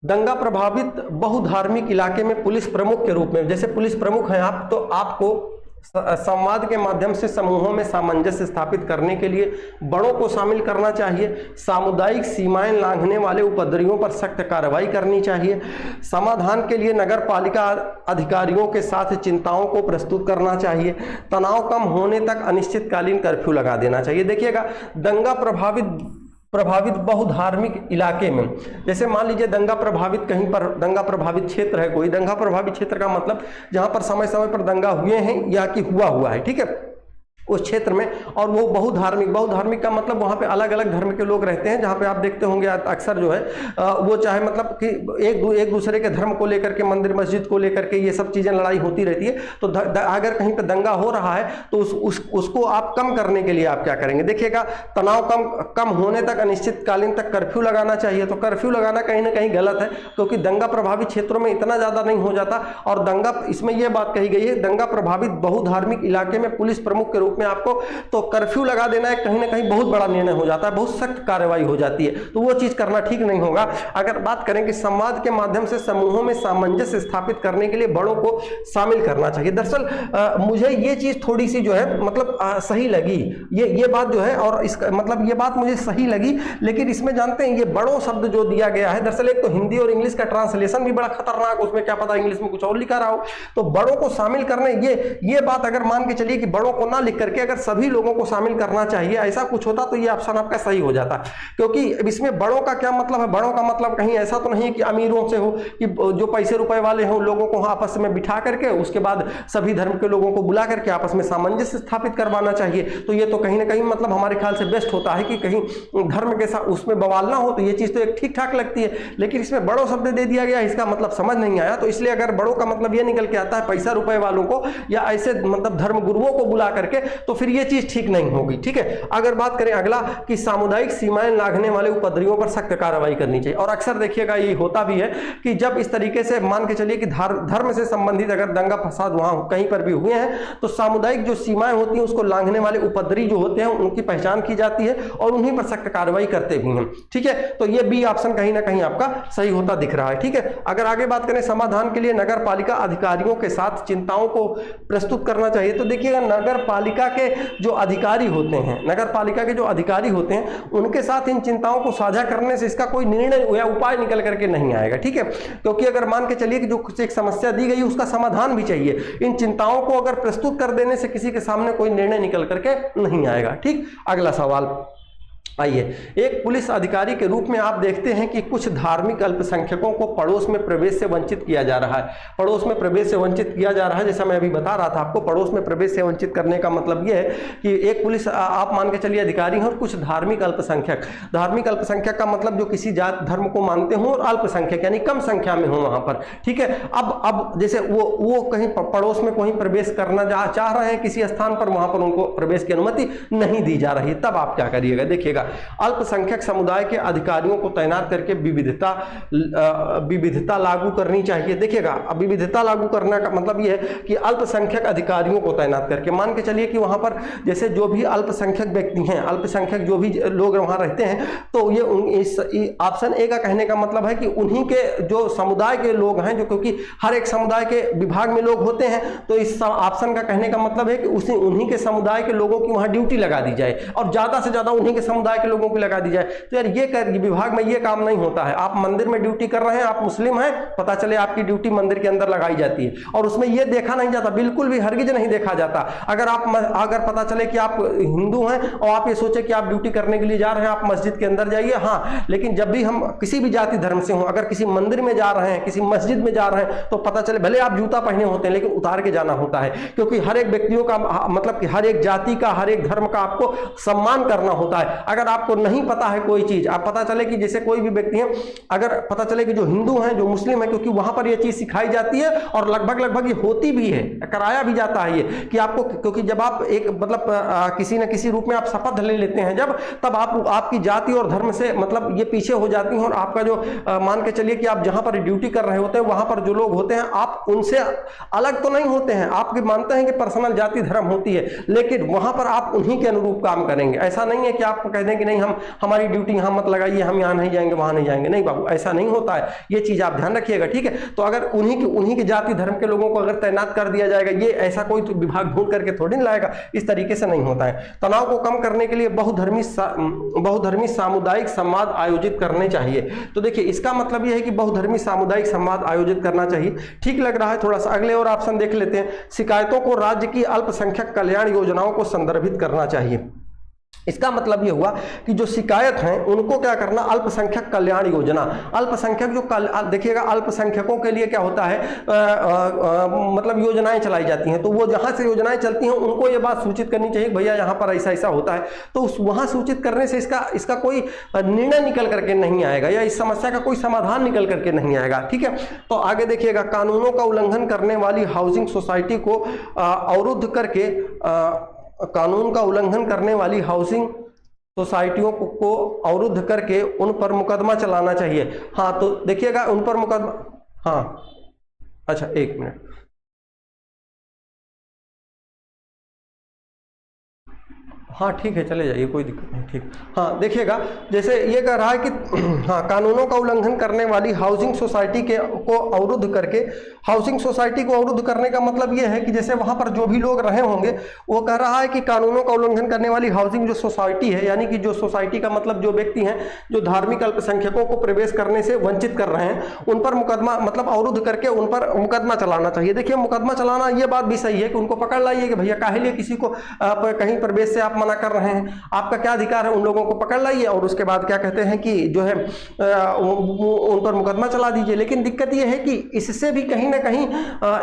दंगा प्रभावित बहुधार्मिक इलाके में पुलिस प्रमुख के रूप में, जैसे पुलिस प्रमुख हैं आप, तो आपको संवाद के माध्यम से समूहों में सामंजस्य स्थापित करने के लिए बड़ों को शामिल करना चाहिए। सामुदायिक सीमाएं लांघने वाले उपद्रवियों पर सख्त कार्रवाई करनी चाहिए। समाधान के लिए नगर पालिका अधिकारियों के साथ चिंताओं को प्रस्तुत करना चाहिए। तनाव कम होने तक अनिश्चितकालीन कर्फ्यू लगा देना चाहिए। देखिएगा, दंगा प्रभावित बहुधार्मिक इलाके में, जैसे मान लीजिए दंगा प्रभावित कहीं पर दंगा प्रभावित क्षेत्र है, कोई दंगा प्रभावित क्षेत्र का मतलब जहां पर समय समय पर दंगा हुए हैं या कि हुआ है, ठीक है, उस क्षेत्र में। और वो बहुधार्मिक का मतलब वहाँ पे अलग अलग धर्म के लोग रहते हैं, जहाँ पे आप देखते होंगे अक्सर जो है वो चाहे मतलब कि एक दूसरे के धर्म को लेकर के, मंदिर मस्जिद को लेकर के ये सब चीज़ें लड़ाई होती रहती है। तो अगर कहीं पे दंगा हो रहा है तो उसको आप कम करने के लिए आप क्या करेंगे, देखिएगा, तनाव कम होने तक अनिश्चितकालीन तक कर्फ्यू लगाना चाहिए। तो कर्फ्यू लगाना कहीं ना कहीं गलत है, क्योंकि दंगा प्रभावित क्षेत्रों में इतना ज़्यादा नहीं हो जाता। और दंगा, इसमें यह बात कही गई है, दंगा प्रभावित बहुधार्मिक इलाके में पुलिस प्रमुख के रूप रूप में आपको, तो कर्फ्यू लगा देना एक कहीं ना कहीं बहुत बड़ा निर्णय हो जाता है, बहुत सख्त कार्रवाई हो जाती है, तो वो चीज करना ठीक नहीं होगा। अगर बात करें कि संवाद के माध्यम से समूहों में सामंजस्य स्थापित करने के लिए बड़ों को शामिल करना चाहिए। दरअसल मुझे ये चीज थोड़ी सी जो है मतलब सही लगी, ये बात जो है, और इसका मतलब ये बात मुझे सही लगी, लेकिन इसमें जानते हैं ये बड़ों शब्द जो दिया गया है, दरअसल एक तो हिंदी और इंग्लिश का ट्रांसलेशन भी बड़ा खतरनाक, उसमें क्या पता इंग्लिश में कुछ और लिखा रहा हो। तो बड़ों को शामिल करने, ये बात अगर मान के चलिए कि बड़ों को ना लिख करके अगर सभी लोगों को शामिल करना चाहिए, ऐसा कुछ होता तो ये ऑप्शन आपका सही हो जाता, क्योंकि इसमें बड़ों का क्या मतलब है, बड़ों का मतलब कहीं ऐसा तो नहीं है कि अमीरों से हो, कि जो पैसे रुपए वाले हों लोगों को आपस में बिठा करके उसके बाद सभी धर्म के लोगों को बुला करके आपस में सामंजस्य स्थापित करवाना चाहिए। तो ये तो कहीं ना कहीं मतलब हमारे ख्याल से बेस्ट होता है कि कहीं धर्म के साथ उसमें बवाल ना हो, तो ये चीज तो एक ठीक ठाक लगती है। लेकिन इसमें बड़ों शब्द दे दिया गया, इसका मतलब समझ नहीं आया, तो इसलिए अगर बड़ों का मतलब ये निकल के आता है पैसा रुपए वालों को या ऐसे मतलब धर्म गुरुओं को बुला करके, तो फिर ये चीज ठीक नहीं होगी। ठीक है, अगर बात करें अगला कि सामुदायिक सीमाएं लांघने वाले उपद्रवियों पर सख्त कार्रवाई करनी चाहिए। और अक्सर देखिएगा ये होता भी है कि जब इस तरीके से मान के चलिए कि धर्म से संबंधित अगर दंगा फसाद वहां कहीं पर भी हुए हैं, तो सामुदायिक जो सीमाएं होती हैं उसको लांघने वाले उपद्रवी जो होते हैं उनकी पहचान की जाती है और उन्हीं पर सख्त कार्रवाई करते भी हैं। ठीक है, तो ये बी ऑप्शन कहीं ना कहीं आपका सही होता दिख रहा है। ठीक है, अगर आगे बात करें समाधान के लिए नगर पालिका अधिकारियों के साथ चिंताओं को प्रस्तुत करना चाहिए। तो देखिएगा नगर पालिका के जो अधिकारी होते हैं, नगर पालिका के जो अधिकारी होते हैं उनके साथ इन चिंताओं को साझा करने से इसका कोई निर्णय या उपाय निकल करके नहीं आएगा। ठीक है, क्योंकि अगर मान के चलिए कि जो कुछ एक समस्या दी गई उसका समाधान भी चाहिए, इन चिंताओं को अगर प्रस्तुत कर देने से किसी के सामने कोई निर्णय निकल करके नहीं आएगा। ठीक, अगला सवाल आइए, एक पुलिस अधिकारी के रूप में आप देखते हैं कि कुछ धार्मिक अल्पसंख्यकों को पड़ोस में प्रवेश से वंचित किया जा रहा है। पड़ोस में प्रवेश से वंचित किया जा रहा है, जैसा मैं अभी बता रहा था आपको, पड़ोस में प्रवेश से वंचित करने का मतलब यह है कि एक पुलिस आप मान के चलिए अधिकारी हैं और कुछ धार्मिक अल्पसंख्यक का मतलब जो किसी जात धर्म को मानते हों और अल्पसंख्यक यानी कम संख्या में हो वहां पर। ठीक है, अब जैसे वो कहीं पड़ोस में कहीं प्रवेश करना चाह रहे हैं किसी स्थान पर, वहां पर उनको प्रवेश की अनुमति नहीं दी जा रही, तब आप क्या करिएगा। देखिएगा, अल्पसंख्यक समुदाय के अधिकारियों को तैनात करके विविधता लागू करनी चाहिए। देखिएगा, अब विविधता लागू करने का मतलब यह है कि अल्पसंख्यक अधिकारियों को तैनात करके, मान के चलिए कि वहां पर जैसे जो भी अल्पसंख्यक व्यक्ति हैं, अल्पसंख्यक जो भी लोग वहां रहते हैं, तो ये ऑप्शन ए का कहने का मतलब है कि उन्हीं के जो समुदाय के लोग हैं, जो क्योंकि हर एक समुदाय के विभाग में लोग होते हैं, तो इस ऑप्शन का कहने का मतलब है कि उन्हीं के समुदाय के लोगों की वहां ड्यूटी लगा दी जाए और ज्यादा से ज्यादा उन्हीं के समुदाय के लोगों को लगा दी जाए। तो यार ये विभाग में ये काम नहीं होता है। आप मंदिर में ड्यूटी कर रहे हैं, आप मुस्लिम हैं, पता चले आपकी ड्यूटी मंदिर के अंदर लगाई जाती है और उसमें ये देखा नहीं जाता, बिल्कुल भी हरगिज नहीं देखा जाता। अगर पता चले कि आप हिंदू हैं और आप ये सोचे कि आप ड्यूटी करने के लिए जा रहे हैं, आप मस्जिद के अंदर जाइए, हाँ, लेकिन जब भी हम किसी भी जाति धर्म से हों, अगर किसी मंदिर में जा रहे हैं, किसी मस्जिद में जा रहे हैं, तो पता चले भले आप जूता पहने होते हैं लेकिन उतार के जाना होता है, क्योंकि हर एक व्यक्तियों का मतलब कि हर एक जाति का, हर एक धर्म का आपको सम्मान करना होता है। अगर आपको नहीं पता है कोई चीज, आप पता चले कि जैसे कोई भी व्यक्ति है, अगर पता चले कि जो हिंदू हैं, जो मुस्लिम है, क्योंकि वहां पर ये चीज सिखाई जाती है और लगभग ये होती भी है, कराया भी जाता है ये कि आपको, क्योंकि जब आप एक मतलब किसी न किसी रूप में आप शपथ ले लेते हैं जब, तब आपकी जाति और धर्म से मतलब ये पीछे हो जाती हैं और आपका जो मान के चलिए कि आप जहां पर ड्यूटी कर रहे होते हैं वहां पर जो लोग होते हैं आप उनसे अलग तो नहीं होते हैं, आप मानते हैं कि पर्सनल जाति धर्म होती है, लेकिन वहां पर आप उन्हीं के अनुरूप काम करेंगे। ऐसा नहीं है कि आप कह दें कि नहीं हमारी ड्यूटी यहां मत लगाइए, हम यहां नहीं जाएंगे, वहां नहीं जाएंगे, नहीं बाबू, ऐसा नहीं होता है। ये चीज आप ध्यान रखिएगा। ठीक है, तो अगर उन्हीं की जाति धर्म के लोगों को अगर तैनात कर दिया जाएगा, ये ऐसा कोई तो विभाग ढूंढ करके थोड़ी नहीं लाएगा, इस तरीके से नहीं होता है। तनाव को कम करने के लिए बहुधर्मी सामुदायिक संवाद आयोजित करने चाहिए। तो देखिए, इसका मतलब यह है कि बहुधर्मी सामुदायिक संवाद आयोजित करना चाहिए। ठीक लग रहा है थोड़ा सा। अगले और ऑप्शन देख लेते हैं। शिकायतों को राज्य की अल्पसंख्यक कल्याण योजनाओं को संदर्भित करना चाहिए। इसका मतलब यह हुआ कि जो शिकायत हैं उनको क्या करना, अल्पसंख्यक कल्याण योजना, अल्पसंख्यक जो देखिएगा अल्पसंख्यकों के लिए क्या होता है, मतलब योजनाएं चलाई जाती हैं, तो वो जहां से योजनाएं चलती हैं उनको ये बात सूचित करनी चाहिए कि भैया यहाँ पर ऐसा ऐसा होता है, तो वहां सूचित करने से इसका कोई निर्णय निकल करके नहीं आएगा या इस समस्या का कोई समाधान निकल करके नहीं आएगा। ठीक है, तो आगे देखिएगा, कानूनों का उल्लंघन करने वाली हाउसिंग सोसाइटी को अवरुद्ध करके, कानून का उल्लंघन करने वाली हाउसिंग सोसाइटियों को अवरुद्ध करके उन पर मुकदमा चलाना चाहिए। हाँ, तो देखिएगा उन पर मुकदमा, हाँ, अच्छा एक मिनट, हाँ ठीक है, चले जाइए, कोई दिक्कत नहीं, ठीक। हाँ देखिएगा, जैसे ये कह रहा है कि हाँ, कानूनों का उल्लंघन करने वाली हाउसिंग सोसाइटी को अवरुद्ध करके, हाउसिंग सोसाइटी को अवरुद्ध करने का मतलब ये है कि जैसे वहाँ पर जो भी लोग रहे होंगे, वो कह रहा है कि कानूनों का उल्लंघन करने वाली हाउसिंग जो सोसाइटी है, यानी कि जो सोसाइटी का मतलब जो व्यक्ति हैं जो धार्मिक अल्पसंख्यकों को प्रवेश करने से वंचित कर रहे हैं, उन पर मुकदमा मतलब अवरुद्ध करके उन पर मुकदमा चलाना चाहिए। देखिए मुकदमा चलाना ये बात भी सही है कि उनको पकड़ लाइए कि भैया काहे लिए किसी को कहीं प्रवेश से आप मना कर रहे हैं, आपका क्या अधिकार है, उन लोगों को पकड़ लाइए और उसके बाद क्या कहते हैं कि जो है उन पर मुकदमा चला दीजिए। लेकिन दिक्कत ये है कि इससे भी कहीं ना कहीं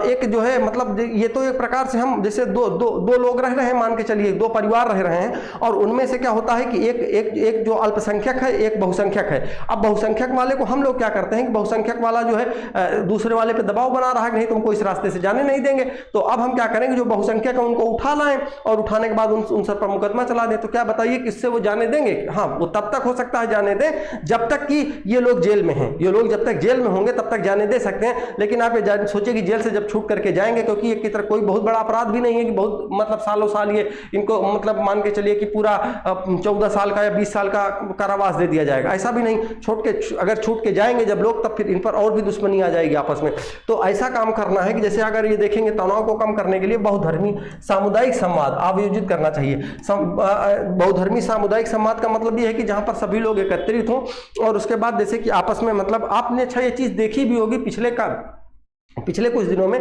एक जो है मतलब ये तो एक प्रकार से हम जैसे दो लोग रह रहे हैं, मान के चलिए 2 परिवार रह रहे हैं, और उनमें से क्या होता है कि एक जो अल्पसंख्यक है, एक बहुसंख्यक है। अब बहुसंख्यक वाले को हम लोग क्या करते हैं कि बहुसंख्यक वाला जो है दूसरे वाले पे दबाव बना रहा है कि नहीं तुमको इस रास्ते से जाने नहीं देंगे, तो अब हम क्या करेंगे, जो बहुसंख्यक है उनको उठा लाएं और उठाने के बाद उन सब पर मुकदमा चला दें। तो क्या बताइए किससे वो जाने देंगे? हाँ, वो तब तक हो सकता है जाने दें जब तक कि ये लोग जेल में हैं। ये लोग जब तक जेल में होंगे तब तक जाने दे सकते हैं, लेकिन आप ये सोचिए कि जेल से जब छूट करके जाएंगे, क्योंकि ये की तरह कोई बहुत बड़ा अपराध भी नहीं है कि बहुत मतलब सालों साल ये इनको मतलब मान के चलिए कि पूरा 14 साल का या 20 साल का कारावास दे दिया जाएगा, ऐसा भी नहीं। अगर छूट के जाएंगे जब लोग, तब फिर इन पर और भी दुश्मनी आ जाएगी आपस में। तो ऐसा काम करना है कि जैसे अगर ये देखेंगे तनाव को कम करने के लिए बहुधर्मी सामुदायिक संवाद आयोजित करना चाहिए। बहुधर्मी सामुदायिक संवाद का मतलब ये है कि जहां पर सभी लोग एकत्रित हों, और उसके बाद जैसे कि आपस में मतलब आपने अच्छा ये चीज देखी भी होगी पिछले कुछ दिनों में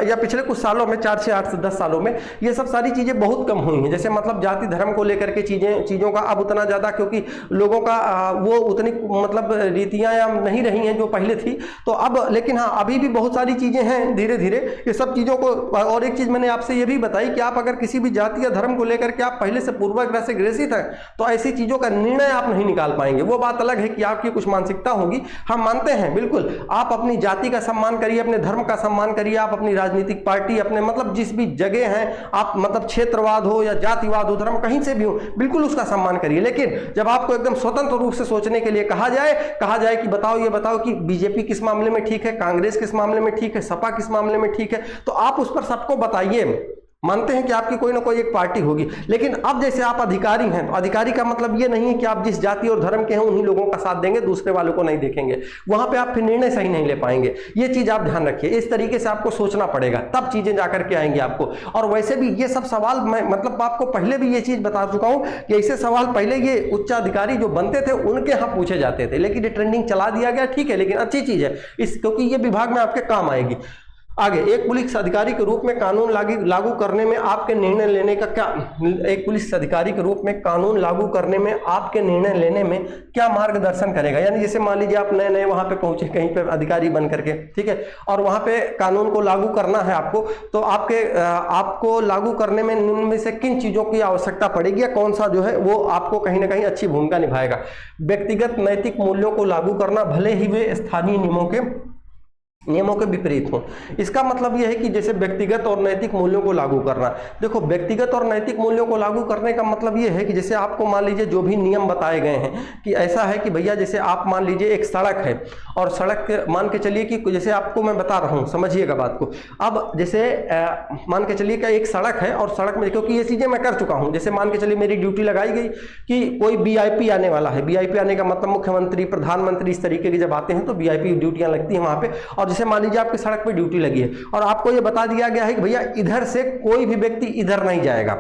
या पिछले कुछ सालों में, 4 से 8 से 10 सालों में ये सब सारी चीज़ें बहुत कम हुई हैं। जैसे मतलब जाति धर्म को लेकर के चीज़ों का अब उतना ज़्यादा, क्योंकि लोगों का वो उतनी मतलब रीतियाँ या नहीं रही हैं जो पहले थी, तो अब लेकिन हाँ अभी भी बहुत सारी चीज़ें हैं धीरे धीरे ये सब चीज़ों को। और एक चीज़ मैंने आपसे ये भी बताई कि आप अगर किसी भी जाति या धर्म को लेकर के आप पहले से पूर्वाग्रह से ग्रसित हैं तो ऐसी चीज़ों का निर्णय आप नहीं निकाल पाएंगे। वो बात अलग है कि आपकी कुछ मानसिकता होगी, हम मानते हैं बिल्कुल, आप अपनी जाति का सम्मान करिए, अपने धर्म का सम्मान करिए, आप अपनी राजनीतिक पार्टी अपने मतलब जिस भी जगह हैं आप मतलब क्षेत्रवाद हो या जातिवाद हो, धर्म कहीं से भी हो, बिल्कुल उसका सम्मान करिए। लेकिन जब आपको एकदम स्वतंत्र रूप से सोचने के लिए कहा जाए कि बताओ कि बीजेपी किस मामले में ठीक है, कांग्रेस किस मामले में ठीक है, सपा किस मामले में ठीक है, तो आप उस पर सबको बताइए। मानते हैं कि आपकी कोई ना कोई एक पार्टी होगी, लेकिन अब जैसे आप अधिकारी हैं तो अधिकारी का मतलब ये नहीं है कि आप जिस जाति और धर्म के हैं उन्हीं लोगों का साथ देंगे, दूसरे वालों को नहीं देखेंगे, वहां पे आप फिर निर्णय सही नहीं ले पाएंगे। ये चीज आप ध्यान रखिए, इस तरीके से आपको सोचना पड़ेगा, तब चीजें जाकर के आएंगी आपको। और वैसे भी ये सब सवाल मैं मतलब आपको पहले भी ये चीज बता चुका हूं कि ऐसे सवाल पहले ये उच्चाधिकारी जो बनते थे उनके यहाँ पूछे जाते थे, लेकिन ये ट्रेंडिंग चला दिया गया, ठीक है, लेकिन अच्छी चीज है क्योंकि ये विभाग में आपके काम आएगी। आगे, एक पुलिस अधिकारी के रूप में कानून लागू करने में आपके निर्णय लेने का क्या, एक पुलिस अधिकारी के रूप में कानून लागू करने में आपके निर्णय लेने में क्या मार्गदर्शन करेगा। यानी जैसे मान लीजिए आप नए वहां पे पहुंचे कहीं पे अधिकारी बन करके, ठीक है, और वहां पे कानून को लागू करना है आपको, तो आपको लागू करने में निम्न में से किन चीजों की आवश्यकता पड़ेगी या कौन सा जो है वो आपको कहीं ना कहीं अच्छी भूमिका निभाएगा। व्यक्तिगत नैतिक मूल्यों को लागू करना, भले ही वे स्थानीय नियमों के विपरीत हो। इसका मतलब यह है कि जैसे व्यक्तिगत और नैतिक मूल्यों को लागू करना, देखो व्यक्तिगत और नैतिक मूल्यों को लागू करने का मतलब यह है कि जैसे आपको मान लीजिए जो भी नियम बताए गए हैं कि ऐसा है कि भैया जैसे आप मान लीजिए एक सड़क है और सड़क मान के चलिए कि जैसे आपको मैं बता रहा हूँ, समझिएगा बात को। अब जैसे मान के चलिए कि एक सड़क है और सड़क में, क्योंकि ये चीज़ें मैं कर चुका हूँ, जैसे मान के चलिए मेरी ड्यूटी लगाई गई कि कोई VIP आने वाला है, VIP आने का मतलब मुख्यमंत्री प्रधानमंत्री इस तरीके के जब आते हैं तो VIP ड्यूटियाँ लगती हैं वहाँ पे। और जैसे मान लीजिए आपकी सड़क पे ड्यूटी लगी है और आपको ये बता दिया गया है कि भैया इधर से कोई भी व्यक्ति इधर नहीं जाएगा,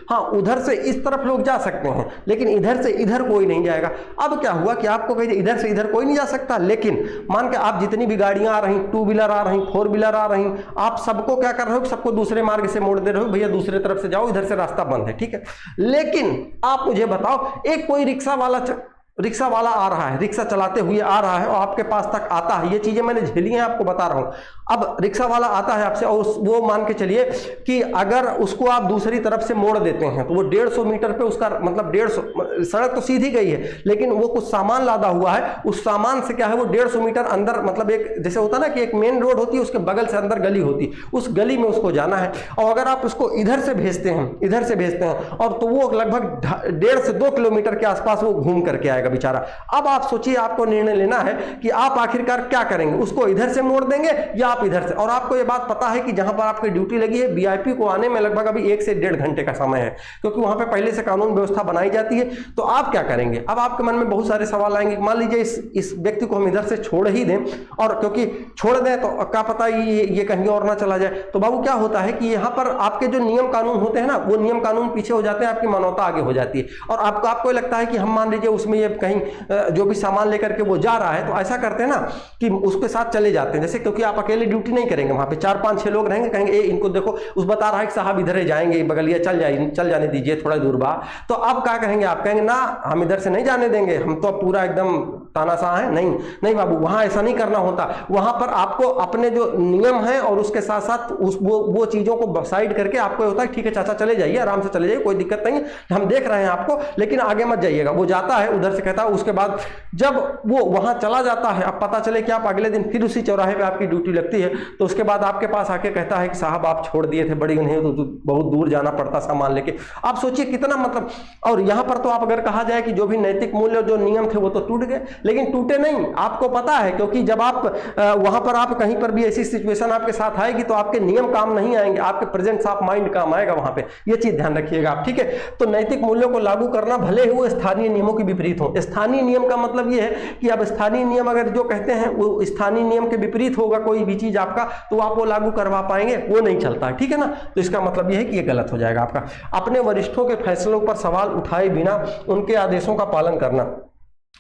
हाँ उधर से इस तरफ लोग जा सकते हैं लेकिन इधर से इधर कोई नहीं जाएगा। अब क्या हुआ कि आपको कहिए इधर से इधर कोई नहीं जा सकता, लेकिन मान के आप जितनी भी गाड़ियां आ रही, 2 व्हीलर आ रही, 4 व्हीलर आ रही, आप सबको क्या कर रहे हो, सबको दूसरे मार्ग से मोड़ दे रहे हो, भैया दूसरे तरफ से जाओ, इधर से रास्ता बंद है, ठीक है। लेकिन आप मुझे बताओ, एक कोई रिक्शा वाला आ रहा है, रिक्शा चलाते हुए आ रहा है और आपके पास तक आता है, ये चीजें मैंने झेली हैं, आपको बता रहा हूं। अब रिक्शा वाला आता है आपसे और वो मान के चलिए कि अगर उसको आप दूसरी तरफ से मोड़ देते हैं तो वो 150 मीटर पे उसका मतलब 150, सड़क तो सीधी गई है लेकिन वो कुछ सामान लादा हुआ है, उस सामान से क्या है वो 150 मीटर अंदर, मतलब एक जैसे होता ना कि एक मेन रोड होती है उसके बगल से अंदर गली होती, उस गली में उसको जाना है। और अगर आप उसको इधर से भेजते हैं और तो वो लगभग 1.5 से 2 किलोमीटर के आसपास वो घूम करके आएगा। जाएगा बेचारा। अब आप सोचिए, आपको निर्णय लेना है कि आप आखिरकार क्या करेंगे, उसको इधर से मोड़ देंगे या आप इधर से। और आपको ये बात पता है कि जहां पर आपकी ड्यूटी लगी है वीआईपी को आने में लगभग अभी 1 से 1.5 घंटे का समय है, क्योंकि वहां पे पहले से कानून व्यवस्था बनाई जाती है। तो आप क्या करेंगे? अब आपके मन में बहुत सारे सवाल आएंगे। मान लीजिए इस व्यक्ति को हम इधर से छोड़ ही दें, और क्योंकि छोड़ दें तो क्या पता ये कहीं और ना चला जाए। तो बाबू क्या होता है कि यहाँ पर आपके जो नियम कानून होते हैं ना, वो नियम कानून पीछे हो जाते हैं, आपकी मानवता आगे हो जाती है। और आपको लगता है कि हम मान लीजिए उसमें ये कहीं जो भी सामान लेकर के वो जा रहा है, तो ऐसा करते हैं ना कि उसके साथ चले जाते हैं। जैसे क्योंकि आप अकेले ड्यूटी नहीं करेंगे, वहां पे 4-5-6 लोग रहेंगे, कहेंगे इनको देखो, उस बता रहा है कि साहब इधर ही जाएंगे, बगलिया चल जाने दीजिए, थोड़ा दूर बा। तो अब क्या कहेंगे? आप कहेंगे ना हम इधर से नहीं जाने देंगे, हम तो पूरा एकदम तानाशाह है। नहीं बाबू, वहां ऐसा नहीं करना होता। वहां पर आपको अपने जो नियम है और उसके साथ साथ वो चीजों को साइड करके आपको होता है ठीक है चाचा चले जाइए, आराम से चले जाइए, कोई दिक्कत नहीं है, हम देख रहे हैं आपको, लेकिन आगे मत जाइएगा। वो जाता है उधर से कहता है, उसके बाद जब वो वहां चला जाता है, अब पता चले कि आप अगले दिन फिर उसी चौराहे पे आपकी ड्यूटी लगती है, तो उसके बाद आपके पास आके कहता है कि साहब आप छोड़ दिए थे, बड़ी उन्हें तो बहुत दूर जाना पड़ता सामान लेके। आप सोचिए कितना मतलब। और यहां पर तो आप अगर कहा जाए कि जो भी नैतिक मूल्य और जो नियम थे वो तो टूट गए, लेकिन टूटे नहीं, आपको पता है, क्योंकि जब आप वहां पर आप कहीं पर भी ऐसी सिचुएशन आपके साथ आएगी तो आपके नियम काम नहीं आएंगे, आपके प्रेजेंस ऑफ माइंड काम आएगा वहां पे। ये चीज ध्यान रखिएगा आप, ठीक है। तो नैतिक मूल्यों को लागू करना भले ही वो स्थानीय नियमों के विपरीत हो। स्थानीय नियम का मतलब ये है कि अब स्थानीय नियम अगर जो कहते हैं वो स्थानीय नियम के विपरीत होगा कोई भी चीज आपका, तो आप वो लागू करवा पाएंगे, वो नहीं चलता, ठीक है ना। तो इसका मतलब ये है कि ये गलत हो जाएगा आपका। अपने वरिष्ठों के फैसलों पर सवाल उठाए बिना उनके आदेशों का पालन करना।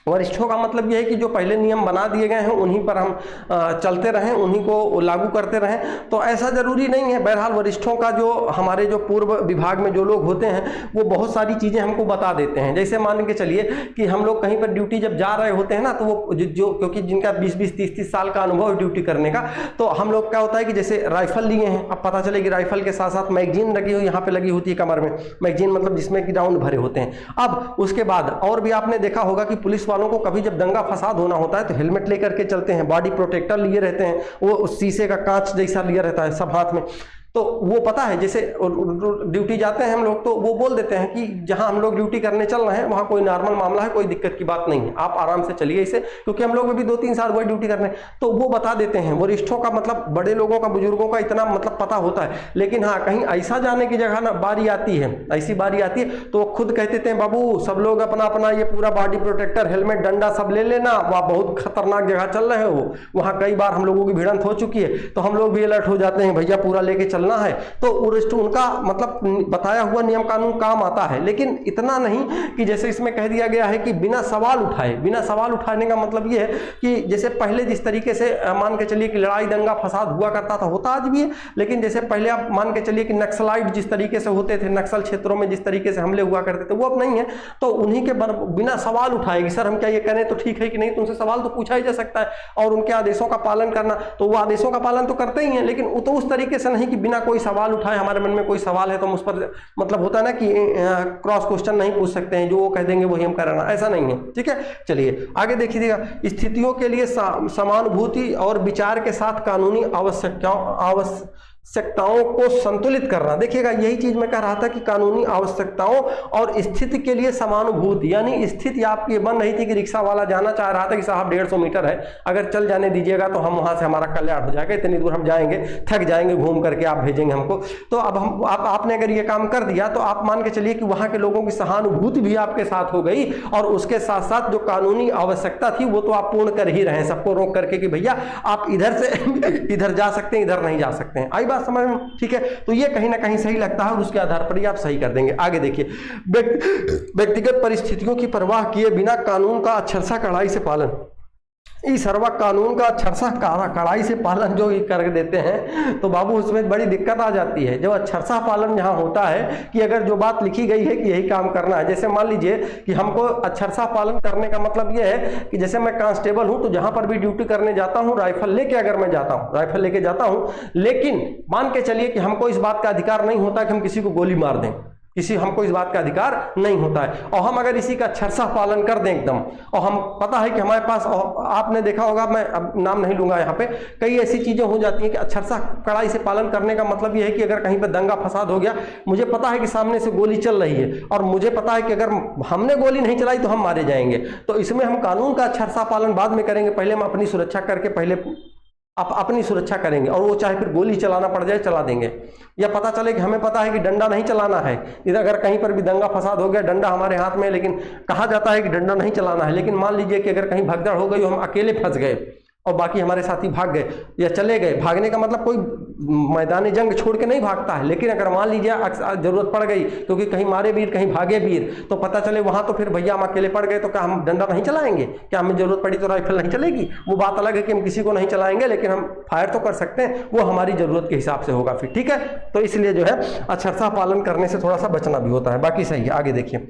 वरिष्ठों का मतलब यह है कि जो पहले नियम बना दिए गए हैं उन्हीं पर हम चलते रहें, उन्हीं को लागू करते रहें। तो ऐसा जरूरी नहीं है। बहरहाल वरिष्ठों का जो हमारे जो पूर्व विभाग में जो लोग होते हैं वो बहुत सारी चीज़ें हमको बता देते हैं। जैसे मान के चलिए कि हम लोग कहीं पर ड्यूटी जब जा रहे होते हैं ना, तो वो जो क्योंकि जिनका 20-20, 30-30 साल का अनुभव है ड्यूटी करने का, तो हम लोग क्या होता है कि जैसे राइफल लिए हैं, अब पता चले कि राइफल के साथ साथ मैगजीन लगी हुई यहाँ पे लगी होती है कमर में, मैगजीन मतलब जिसमें कि राउंड भरे होते हैं। अब उसके बाद और भी आपने देखा होगा कि पुलिस वालों को कभी जब दंगा फसाद होना होता है तो हेलमेट लेकर के चलते हैं, बॉडी प्रोटेक्टर लिए रहते हैं, वो शीशे का कांच जैसा लिया रहता है सब हाथ में। तो वो पता है, जैसे ड्यूटी जाते हैं हम लोग तो वो बोल देते हैं कि जहां हम लोग ड्यूटी करने चल रहे हैं वहां कोई नॉर्मल मामला है, कोई दिक्कत की बात नहीं है, आप आराम से चलिए इसे, क्योंकि हम लोग भी 2-3 साल हुए ड्यूटी करने। तो वो बता देते हैं। वरिष्ठों का मतलब बड़े लोगों का, बुजुर्गों का इतना मतलब पता होता है। लेकिन हाँ, कहीं ऐसा जाने की जगह ना बारी आती है, ऐसी बारी आती है तो वो खुद कहते थे बाबू सब लोग अपना अपना ये पूरा बॉडी प्रोटेक्टर, हेलमेट, डंडा सब ले लेना, वहाँ बहुत खतरनाक जगह चल रहे हो, वहाँ कई बार हम लोगों की भिड़ंत हो चुकी है, तो हम लोग भी अलर्ट हो जाते हैं, भैया पूरा लेके चलना है। तो उनका मतलब बताया हुआ नियम कानून काम आता है, लेकिन इतना नहीं कि जैसे इसमें कह दिया गया है कि बिना सवाल उठाए। बिना सवाल उठाने का मतलब ये है कि जैसे पहले जिस तरीके से मान के चलिए कि लड़ाई दंगा फसाद हुआ करता था, होता आज भी है, लेकिन जैसे पहले आप मान के चलिए कि नक्सलाइट जिस तरीके से होते थे, नक्सल क्षेत्रों में जिस तरीके से हमले हुआ करते थे, वो अब नहीं है। तो उन्हीं के बिना सवाल उठाएगी, सर हम क्या ये करें तो ठीक है कि नहीं, तो उनसे सवाल तो पूछा ही जा सकता है। और उनके आदेशों का पालन करना, तो वो आदेशों का पालन तो करते ही हैं, लेकिन तो उस तरीके से नहीं कि बिना कोई सवाल उठाए, हमारे मन में कोई सवाल है तो हम उस पर मतलब होता है ना कि क्रॉस क्वेश्चन नहीं पूछ सकते हैं, जो वो कह देंगे वही हम करना, ऐसा नहीं है, ठीक है। चलिए आगे देखिएगा। स्थितियों के लिए समानुभूति और विचार के साथ कानूनी आवश्यकताओं को संतुलित करना। देखिएगा, यही चीज मैं कह रहा था कि कानूनी आवश्यकताओं और स्थिति के लिए समानुभूति, यानी स्थिति आपकी बन रही थी कि रिक्शा वाला जाना चाह रहा था कि साहब 150 मीटर है, अगर चल जाने दीजिएगा तो हम वहां से हमारा कल्याण हो जाएगा, इतनी दूर हम जाएंगे, थक जाएंगे घूम करके, आप भेजेंगे हमको। तो अब आपने अगर ये काम कर दिया तो आप मान के चलिए कि वहां के लोगों की सहानुभूति भी आपके साथ हो गई, और उसके साथ साथ जो कानूनी आवश्यकता थी वो तो आप पूर्ण कर ही रहे हैं, सबको रोक करके कि भैया आप इधर से इधर जा सकते हैं, इधर नहीं जा सकते हैं। आई बात समझ में, ठीक है। तो ये कहीं ना कहीं सही लगता है और उसके आधार पर ही आप सही कर देंगे। आगे देखिए, व्यक्तिगत परिस्थितियों की परवाह किए बिना कानून का अक्षरशः कड़ाई से पालन। इस सर्वा कानून का अक्षरशः कड़ाई से पालन जो कर देते हैं तो बाबू उसमें बड़ी दिक्कत आ जाती है। जब अक्षरशः पालन यहाँ होता है कि अगर जो बात लिखी गई है कि यही काम करना है, जैसे मान लीजिए कि हमको अक्षरशः पालन करने का मतलब ये है कि जैसे मैं कांस्टेबल हूँ तो जहाँ पर भी ड्यूटी करने जाता हूँ राइफल लेके अगर मैं जाता हूँ, राइफल लेके जाता हूँ, लेकिन मान के चलिए कि हमको इस बात का अधिकार नहीं होता कि हम किसी को गोली मार दें। किसी हमको इस बात का अधिकार नहीं होता है। और हम अगर इसी का अक्षरशः पालन कर दें एकदम, और हम पता है कि हमारे पास, आपने देखा होगा, मैं अब नाम नहीं लूंगा यहाँ पे, कई ऐसी चीजें हो जाती हैं कि अक्षरशः कड़ाई से पालन करने का मतलब यह है कि अगर कहीं पर दंगा फसाद हो गया, मुझे पता है कि सामने से गोली चल रही है और मुझे पता है कि अगर हमने गोली नहीं चलाई तो हम मारे जाएंगे, तो इसमें हम कानून का अक्षरशः पालन बाद में करेंगे, पहले हम अपनी सुरक्षा करके पहले अपनी सुरक्षा करेंगे, और वो चाहे फिर गोली चलाना पड़ जाए चला देंगे। या पता चले कि हमें पता है कि डंडा नहीं चलाना है, इधर अगर कहीं पर भी दंगा फसाद हो गया, डंडा हमारे हाथ में है, लेकिन कहा जाता है कि डंडा नहीं चलाना है, लेकिन मान लीजिए कि अगर कहीं भगदड़ हो गई, हम अकेले फंस गए और बाकी हमारे साथी भाग गए या चले गए। भागने का मतलब कोई मैदान जंग छोड़ के नहीं भागता है, लेकिन अगर मान लीजिए जरूरत पड़ गई क्योंकि कहीं मारे वीर कहीं भागे वीर, तो पता चले वहां तो फिर भैया हम अकेले पड़ गए, तो क्या हम डंडा नहीं चलाएंगे? क्या हमें जरूरत पड़ी तो राइफल नहीं चलेगी? वो बात अलग है कि हम किसी को नहीं चलाएंगे, लेकिन हम फायर तो कर सकते हैं, वो हमारी जरूरत के हिसाब से होगा फिर, ठीक है। तो इसलिए जो है अक्षरशः पालन करने से थोड़ा सा बचना भी होता है। बाकी सही है, आगे देखिए।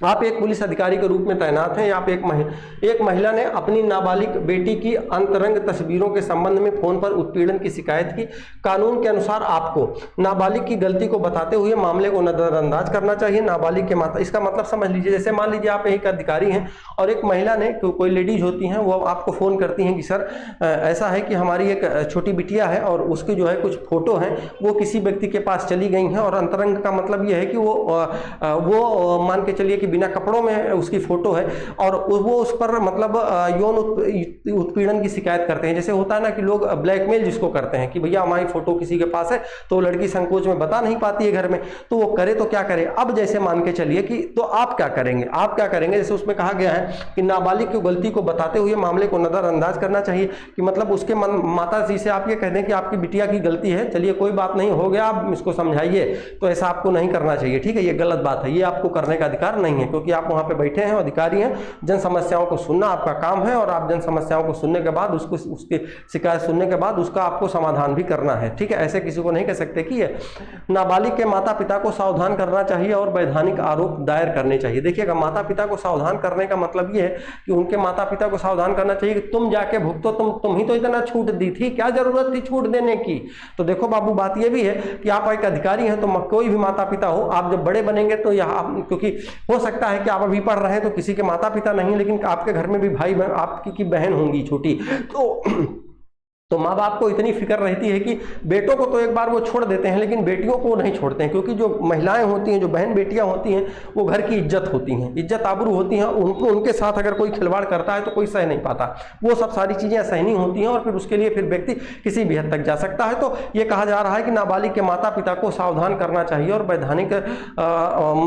आप एक पुलिस अधिकारी के रूप में तैनात हैं। आप एक महिला ने अपनी नाबालिग बेटी की अंतरंग तस्वीरों के संबंध में फोन पर उत्पीड़न की शिकायत की। कानून के अनुसार आपको नाबालिग की गलती को बताते हुए मामले को नजरअंदाज करना चाहिए। नाबालिग के माता, इसका मतलब समझ लीजिए, जैसे मान लीजिए आप एक अधिकारी हैं और एक महिला ने, कोई लेडीज होती हैं, वो आपको फोन करती हैं कि सर ऐसा है कि हमारी एक छोटी बिटिया है और उसकी जो है कुछ फोटो हैं वो किसी व्यक्ति के पास चली गई हैं, और अंतरंग का मतलब ये है कि वो मान के चलिए कि बिना कपड़ों में उसकी फोटो है और वो उस पर मतलब यौन उत्पीड़न की शिकायत करते हैं। जैसे होता है ना कि लोग ब्लैकमेल जिसको करते हैं कि भैया हमारी फोटो किसी के पास है, तो लड़की संकोच में बता नहीं पाती है घर में, तो वो करे तो क्या करे। अब जैसे मान के चलिए कि तो आप क्या करेंगे, आप क्या करेंगे, जैसे उसमें कहा गया है कि नाबालिग की गलती को बताते हुए मामले को नजरअंदाज करना चाहिए, कि मतलब उसके माता जी से आप ये कह दें कि आपकी बिटिया की गलती है, चलिए कोई बात नहीं, हो गया, आप इसको समझाइए, तो ऐसा आपको नहीं करना चाहिए, ठीक है, ये गलत बात है, ये आपको करने का अधिकार नहीं है, क्योंकि आप वहां पे बैठे हैं, अधिकारी हैं, जन समस्याओं को सुनना आपका काम है, और आप जन समस्याओं को सुनने के बाद उसकी शिकायत सुनने के बाद उसका आपको समाधान भी करना है, ठीक है। ऐसे किसी को नहीं कह सकते कि ये नाबालिग के माता पिता को सावधान करना चाहिए और वैधानिक आरोप दायर करने चाहिए। देखिएगा, माता पिता को सावधान करने का मतलब ये है कि उनके माता पिता को सावधान करना चाहिए कि तुम जाके भुगतो, तुम ही तो इतना छूट दी थी, क्या जरूरत थी छूट देने की। तो देखो बाबू, बात ये भी है कि आप एक अधिकारी हैं, तो कोई भी माता पिता हो, आप जब बड़े बनेंगे तो यहाँ, क्योंकि हो सकता है कि आप अभी पढ़ रहे हैं तो किसी के माता पिता नहीं, लेकिन आपके घर में भी भाई बहन, आपकी की बहन होंगी छोटी, तो माँ बाप को इतनी फिक्र रहती है कि बेटों को तो एक बार वो छोड़ देते हैं, लेकिन बेटियों को नहीं छोड़ते हैं, क्योंकि जो महिलाएं होती हैं, जो बहन बेटियां होती हैं, वो घर की इज्जत होती हैं, इज्जत आबरू होती हैं। उनके साथ अगर कोई खिलवाड़ करता है तो कोई सह नहीं पाता, वो सब सारी चीज़ें सहनी होती हैं, और फिर उसके लिए फिर व्यक्ति किसी भी हद तक जा सकता है। तो ये कहा जा रहा है कि नाबालिग के माता पिता को सावधान करना चाहिए और वैधानिक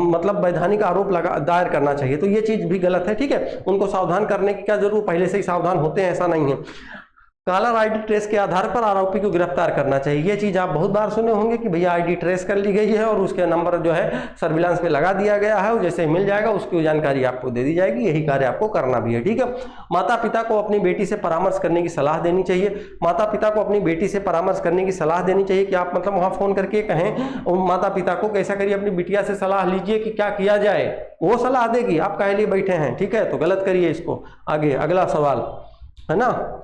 मतलब वैधानिक आरोप दायर करना चाहिए। तो ये चीज़ भी गलत है, ठीक है, उनको सावधान करने की क्या जरूरत, पहले से ही सावधान होते हैं, ऐसा नहीं है। कॉलर आईडी ट्रेस के आधार पर आरोपी को गिरफ्तार करना चाहिए। ये चीज़ आप बहुत बार सुने होंगे कि भैया आईडी ट्रेस कर ली गई है और उसके नंबर जो है सर्विलांस पे लगा दिया गया है, जैसे मिल जाएगा उसकी जानकारी आपको दे दी जाएगी। यही कार्य आपको करना भी है, ठीक है। माता पिता को अपनी बेटी से परामर्श करने की सलाह देनी चाहिए। माता पिता को अपनी बेटी से परामर्श करने की सलाह देनी चाहिए कि आप मतलब वहाँ फ़ोन करके कहें माता पिता को कैसा करिए, अपनी बिटिया से सलाह लीजिए कि क्या किया जाए, वो सलाह देगी, आप काहे लिए बैठे हैं, ठीक है। तो गलत करिए इसको। आगे अगला सवाल है ना,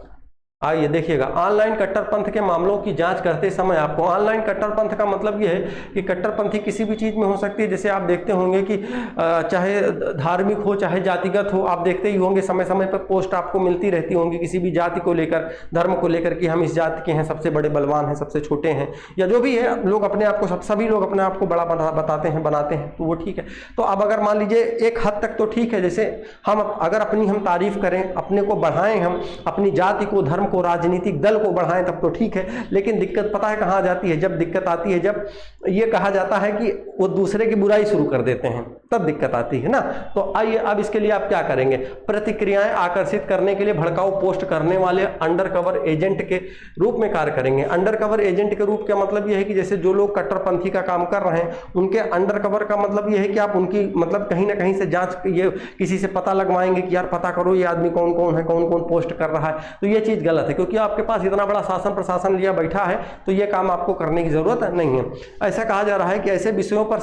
आइए देखिएगा, ऑनलाइन कट्टरपंथ के मामलों की जांच करते समय आपको, ऑनलाइन कट्टरपंथ का मतलब ये है कि कट्टरपंथी किसी भी चीज़ में हो सकती है। जैसे आप देखते होंगे कि चाहे धार्मिक हो चाहे जातिगत हो, आप देखते ही होंगे समय समय पर पोस्ट आपको मिलती रहती होंगी किसी भी जाति को लेकर, धर्म को लेकर, कि हम इस जाति के हैं, सबसे बड़े बलवान हैं, सबसे छोटे हैं, या जो भी है, लोग अपने आप को, सभी लोग अपने आप को बड़ा बताते हैं, बनाते हैं, तो वो ठीक है। तो अब अगर मान लीजिए एक हद तक तो ठीक है, जैसे हम अगर अपनी हम तारीफ करें, अपने को बढ़ाएं, हम अपनी जाति को, धर्म को, राजनीतिक दल को बढ़ाएं, तब तो ठीक है। लेकिन दिक्कत पता है कहां आ जाती है, जब दिक्कत आती है जब ये कहा जाता है कि वो दूसरे की बुराई शुरू कर देते हैं, तब दिक्कत आती है ना। तो आइए अब इसके लिए आप क्या करेंगे, प्रतिक्रियाएं आकर्षित करने के लिए भड़काऊ पोस्ट करने वाले अंडरकवर एजेंट के रूप में कार्य करेंगे। अंडरकवर एजेंट के रूप का मतलब यह है कि जैसे जो लोग कट्टरपंथी का काम कर रहे हैं, उनके अंडरकवर का मतलब यह है कि आप उनकी मतलब कहीं ना कहीं से जांच, ये किसी से पता लगवाएंगे कि यार पता करो ये आदमी कौन कौन है, कौन कौन पोस्ट कर रहा है। तो ये चीज गलत गलत है, क्योंकि आपके पास इतना बड़ा शासन प्रशासन लिया बैठा है तो ये काम आपको करने की ज़रूरत नहीं है। ऐसा कहा जा रहा है कि ऐसे विषयों पर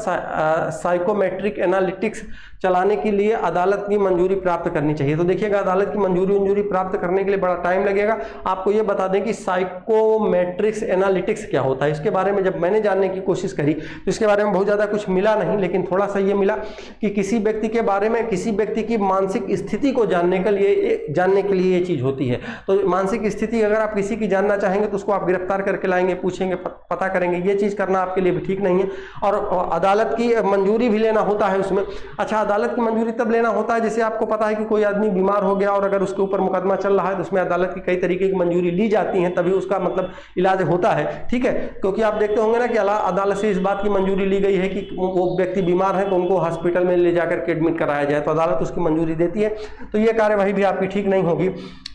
साइकोमेट्रिक एनालिटिक्स चलाने के लिए अदालत की मंजूरी प्राप्त करनी चाहिए। तो देखिएगा, अदालत की मंजूरी प्राप्त करने के लिए बड़ा टाइम लगेगा। आपको ये बता दें कि साइकोमेट्रिक्स एनालिटिक्स क्या होता है। इसके बारे में जब मैंने जानने की कोशिश करी तो इसके बारे में बहुत ज़्यादा कुछ मिला नहीं, लेकिन थोड़ा सा ये मिला कि किसी व्यक्ति के बारे में, किसी व्यक्ति की मानसिक स्थिति को जानने के लिए ये चीज़ होती है। तो मानसिक स्थिति अगर आप किसी की जानना चाहेंगे तो उसको आप गिरफ्तार करके लाएंगे, पूछेंगे, पता करेंगे, ये चीज़ करना आपके लिए भी ठीक नहीं है। और अदालत की मंजूरी भी लेना होता है उसमें। अच्छा, अदालत की मंजूरी तब लेना होता है जैसे आपको पता है कि कोई आदमी बीमार हो गया और अगर उसके ऊपर मुकदमा चल रहा है तो उसमें अदालत की कई तरीके की मंजूरी ली जाती है, तभी उसका मतलब इलाज होता है। ठीक है, क्योंकि आप देखते होंगे ना कि अदालत से इस बात की मंजूरी ली गई है कि वो व्यक्ति बीमार है तो उनको हॉस्पिटल में ले जाकर के एडमिट कराया जाए, तो अदालत उसकी मंजूरी देती है। तो ये कार्यवाही भी आपकी ठीक नहीं होगी।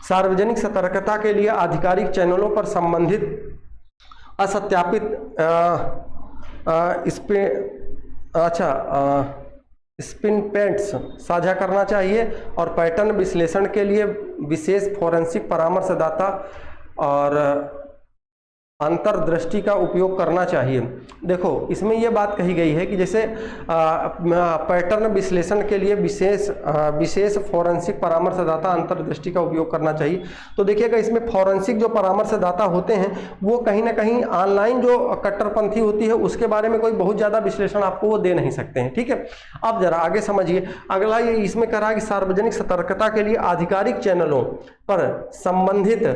सार्वजनिक सतर्कता के लिए आधिकारिक चैनलों पर संबंधित असत्यापित स्पिन पेंट्स साझा करना चाहिए और पैटर्न विश्लेषण के लिए विशेष फोरेंसिक परामर्शदाता और अंतर्दृष्टि का उपयोग करना चाहिए। देखो, इसमें यह बात कही गई है कि जैसे पैटर्न विश्लेषण के लिए विशेष फोरेंसिक परामर्शदाता अंतर्दृष्टि का उपयोग करना चाहिए। तो देखिएगा, इसमें फोरेंसिक जो परामर्शदाता होते हैं वो कहीं ना कहीं ऑनलाइन जो कट्टरपंथी होती है उसके बारे में कोई बहुत ज़्यादा विश्लेषण आपको वो दे नहीं सकते हैं। ठीक है, अब जरा आगे समझिए। अगला ये इसमें कह रहा है कि सार्वजनिक सतर्कता के लिए आधिकारिक चैनलों पर संबंधित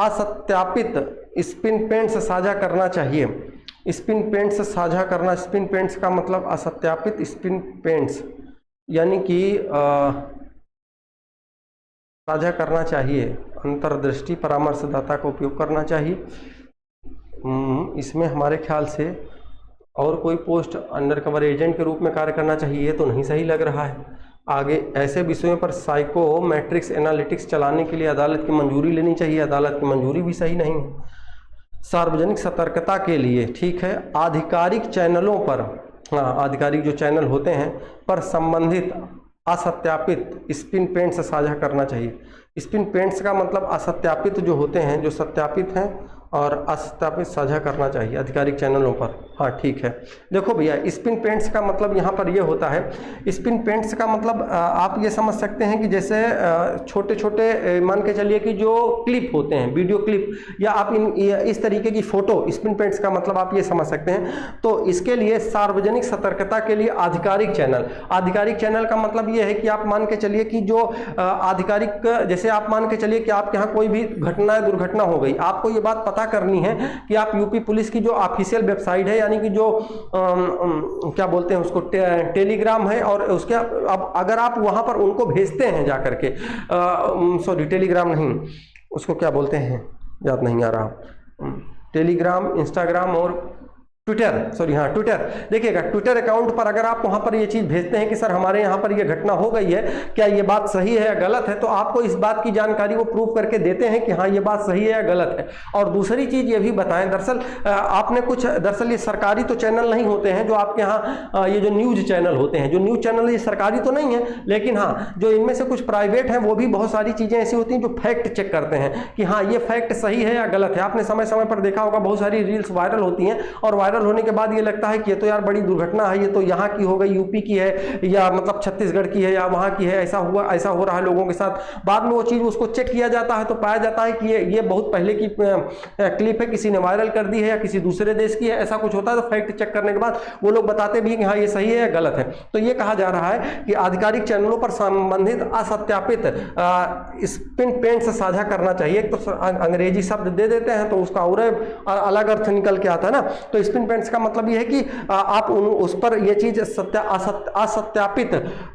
असत्यापित स्पिन पेंट्स साझा करना चाहिए। स्पिन पेंट्स साझा करना, स्पिन पेंट्स का मतलब असत्यापित स्पिन पेंट्स यानी कि साझा करना चाहिए, अंतर्दृष्टि परामर्शदाता का उपयोग करना चाहिए। इसमें हमारे ख्याल से और कोई पोस्ट अंडर कवर एजेंट के रूप में कार्य करना चाहिए, ये तो नहीं सही लग रहा है। आगे, ऐसे विषयों पर साइकोमेट्रिक्स एनालिटिक्स चलाने के लिए अदालत की मंजूरी लेनी चाहिए, अदालत की मंजूरी भी सही नहीं है। सार्वजनिक सतर्कता के लिए, ठीक है, आधिकारिक चैनलों पर, आधिकारिक जो चैनल होते हैं पर संबंधित असत्यापित स्पिन पेंट्स साझा करना चाहिए। स्पिन पेंट्स का मतलब असत्यापित जो होते हैं, जो सत्यापित हैं और असत्यापित साझा करना चाहिए आधिकारिक चैनलों पर। हाँ, ठीक है। देखो भैया, स्पिन पेंट्स का मतलब यहाँ पर ये होता है, स्पिन पेंट्स का मतलब आप ये समझ सकते हैं कि जैसे छोटे छोटे मान के चलिए कि जो क्लिप होते हैं, वीडियो क्लिप, या आप इस तरीके की फोटो, स्पिन पेंट्स का मतलब आप ये समझ सकते हैं। तो इसके लिए सार्वजनिक सतर्कता के लिए आधिकारिक चैनल का मतलब ये है कि आप मान के चलिए कि जो आधिकारिक, जैसे आप मान के चलिए कि आपके यहाँ कोई भी घटना, दुर्घटना हो गई, आपको ये बात पता करनी है कि आप यूपी पुलिस की जो ऑफिशियल वेबसाइट है, यानी कि जो क्या बोलते हैं उसको, टेलीग्राम है, और उसके अब अगर आप वहां पर उनको भेजते हैं जाकर के, सॉरी टेलीग्राम नहीं, उसको क्या बोलते हैं याद नहीं आ रहा, टेलीग्राम, इंस्टाग्राम और ट्विटर, सॉरी हाँ ट्विटर। देखिएगा, ट्विटर अकाउंट पर अगर आप वहां पर ये चीज़ भेजते हैं कि सर हमारे यहाँ पर ये घटना हो गई है, क्या ये बात सही है या गलत है, तो आपको इस बात की जानकारी वो प्रूव करके देते हैं कि हाँ ये बात सही है या गलत है। और दूसरी चीज़ ये भी बताएं, दरअसल आपने कुछ, दरअसल ये सरकारी तो चैनल नहीं होते हैं जो आपके यहाँ ये जो न्यूज़ चैनल होते हैं, जो न्यूज़ चैनल ये सरकारी तो नहीं है, लेकिन हाँ जो इनमें से कुछ प्राइवेट हैं वो भी बहुत सारी चीज़ें ऐसी होती हैं जो फैक्ट चेक करते हैं कि हाँ ये फैक्ट सही है या गलत है। आपने समय समय पर देखा होगा, बहुत सारी रील्स वायरल होती हैं और वायरल होने के बाद ये लगता है कि ये तो यार बड़ी दुर्घटना है, ये तो यहाँ की हो गई, यूपी की है, या मतलब छत्तीसगढ़ की है, या वहाँ की है, ऐसा हुआ, ऐसा हो रहा है लोगों के साथ। बाद में वो चीज़ उसको चेक किया जाता है तो पाया जाता है कि ये बहुत पहले की क्लिप है, किसी ने वायरल कर दी है या किसी दूसरे देश की है, ऐसा कुछ होता है। तो फैक्ट चेक करने के बाद वो लोग बताते भी हैं कि हाँ ये सही है या गलत है। तो ये कहा जा रहा है कि आधिकारिक चैनलों पर संबंधित असत्यापित स्पिन पेंट्स साझा करना चाहिए। तो अंग्रेजी शब्द दे देते हैं तो उसका और अलग अर्थ निकल के आता है ना। तो स्पिन पेंट्स का मतलब ये है कि आप उस पर ये चीज असत्यापित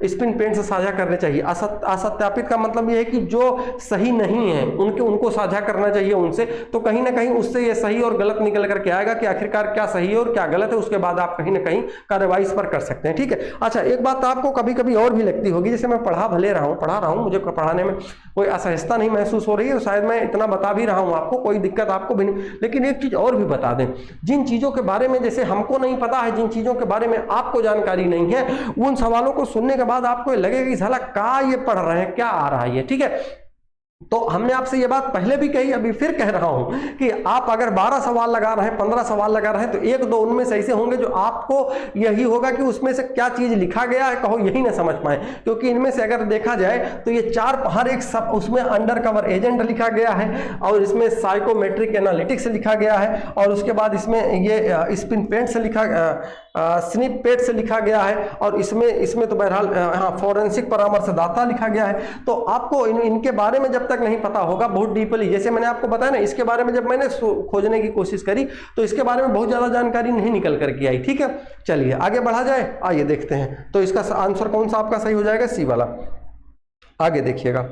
स्पिन पेंट्स साझा करने चाहिए। असत्यापित का मतलब ये है कि जो सही नहीं है उनको साझा करना चाहिए उनसे। तो कहीं ना कहीं उससे ये सही और गलत निकल करके आएगा कि आखिरकार क्या सही है और क्या गलत है, उसके बाद आप कहीं ना कहीं कार्रवाई इस पर कर सकते हैं। ठीक है। अच्छा, एक बात आपको कभी कभी और भी लगती होगी, जैसे मैं पढ़ा रहा हूँ, मुझे पढ़ाने में कोई असहजता नहीं महसूस हो रही है, तो शायद मैं इतना बता भी रहा हूँ आपको, कोई दिक्कत आपको भी नहीं। लेकिन एक चीज और भी बता दें, जिन चीजों के बारे में जैसे हमको नहीं पता है, जिन चीजों के बारे में आपको जानकारी नहीं है, उन सवालों को सुनने के बाद आपको लगेगा कि साला क्या ये पढ़ रहे हैं, क्या आ रहा है ये। ठीक है। तो हमने आपसे ये बात पहले भी कही, अभी फिर कह रहा हूं कि आप अगर 12 सवाल लगा रहे हैं, 15 सवाल लगा रहे हैं, तो एक दो उनमें से ऐसे होंगे जो आपको यही होगा कि उसमें से क्या चीज लिखा गया है कहो यही ना समझ पाए, क्योंकि इनमें से अगर देखा जाए तो ये चार हर एक सब उसमें अंडर कवर एजेंट लिखा गया है, और इसमें साइकोमेट्रिक एनालिटिक्स लिखा गया है, और उसके बाद इसमें ये स्पिन पेंट से लिखा स्निप पेट से लिखा गया है, और इसमें तो बहरहाल हाँ फॉरेंसिक परामर्शदाता लिखा गया है। तो आपको इनके बारे में जब तक नहीं पता होगा बहुत डीपली, जैसे मैंने आपको बताया ना, इसके बारे में जब मैंने खोजने की कोशिश करी तो इसके बारे में बहुत ज़्यादा जानकारी नहीं निकल करके आई। ठीक है, चलिए आगे बढ़ा जाए, आइए देखते हैं। तो इसका आंसर कौन सा आपका सही हो जाएगा? सी वाला। आगे देखिएगा,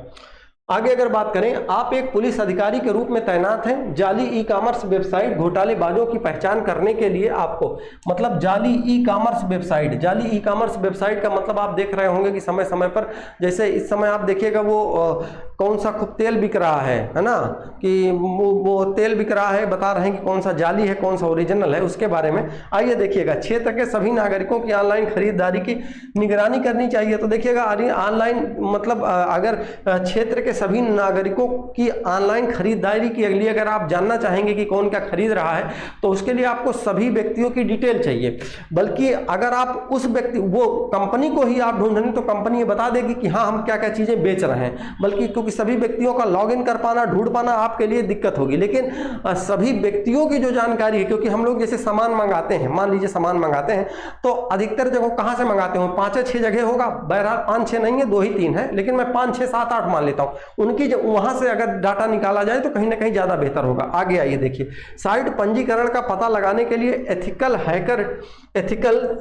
आगे अगर बात करें, आप एक पुलिस अधिकारी के रूप में तैनात हैं। जाली ई कॉमर्स वेबसाइट घोटालेबाजों की पहचान करने के लिए आपको, मतलब जाली ई कॉमर्स वेबसाइट, जाली ई कॉमर्स वेबसाइट का मतलब आप देख रहे होंगे कि समय समय पर, जैसे इस समय आप देखिएगा वो कौन सा खूब तेल बिक रहा है ना, कि वो तेल बिक रहा है, बता रहे हैं कि कौन सा जाली है कौन सा ओरिजिनल है, उसके बारे में। आइए देखिएगा, क्षेत्र के सभी नागरिकों की ऑनलाइन खरीदारी की निगरानी करनी चाहिए। तो देखिएगा ऑनलाइन मतलब अगर क्षेत्र के सभी नागरिकों की ऑनलाइन खरीदारी के लिए अगर आप जानना चाहेंगे कि कौन क्या खरीद रहा है, तो उसके लिए आपको सभी व्यक्तियों की डिटेल चाहिए। बल्कि अगर आप उस व्यक्ति, वो कंपनी को ही आप ढूंढ रहे हैं तो कंपनी ये बता देगी कि हाँ हम क्या क्या चीज़ें बेच रहे हैं, बल्कि क्योंकि सभी व्यक्तियों का लॉगिन कर पाना, ढूंढ पाना आपके लिए दिक्कत होगी। लेकिन सभी व्यक्तियों की जो जानकारी है, क्योंकि हम लोग जैसे सामान मंगाते हैं, मान लीजिए सामान मंगाते हैं, तो अधिकतर जगह कहाँ से मंगाते हो, 5-6 जगह होगा, बहरहाल 5-6 नहीं है, 2 ही 3 है, लेकिन मैं 5-6-7-8 मान लेता हूँ। उनकी जब वहां से अगर डाटा निकाला जाए तो कहीं ना कहीं ज्यादा बेहतर होगा। आगे आइए देखिए, साइट पंजीकरण का पता लगाने के लिए एथिकल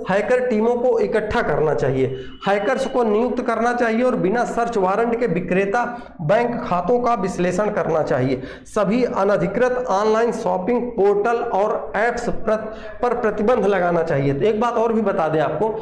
हैकर टीमों को इकट्ठा करना चाहिए, हैकर्स को नियुक्त करना चाहिए, और बिना सर्च वारंट के विक्रेता बैंक खातों का विश्लेषण करना चाहिए। सभी अनधिकृत ऑनलाइन शॉपिंग पोर्टल और ऐप्स पर प्रतिबंध लगाना चाहिए। तो एक बात और भी बता दें आपको,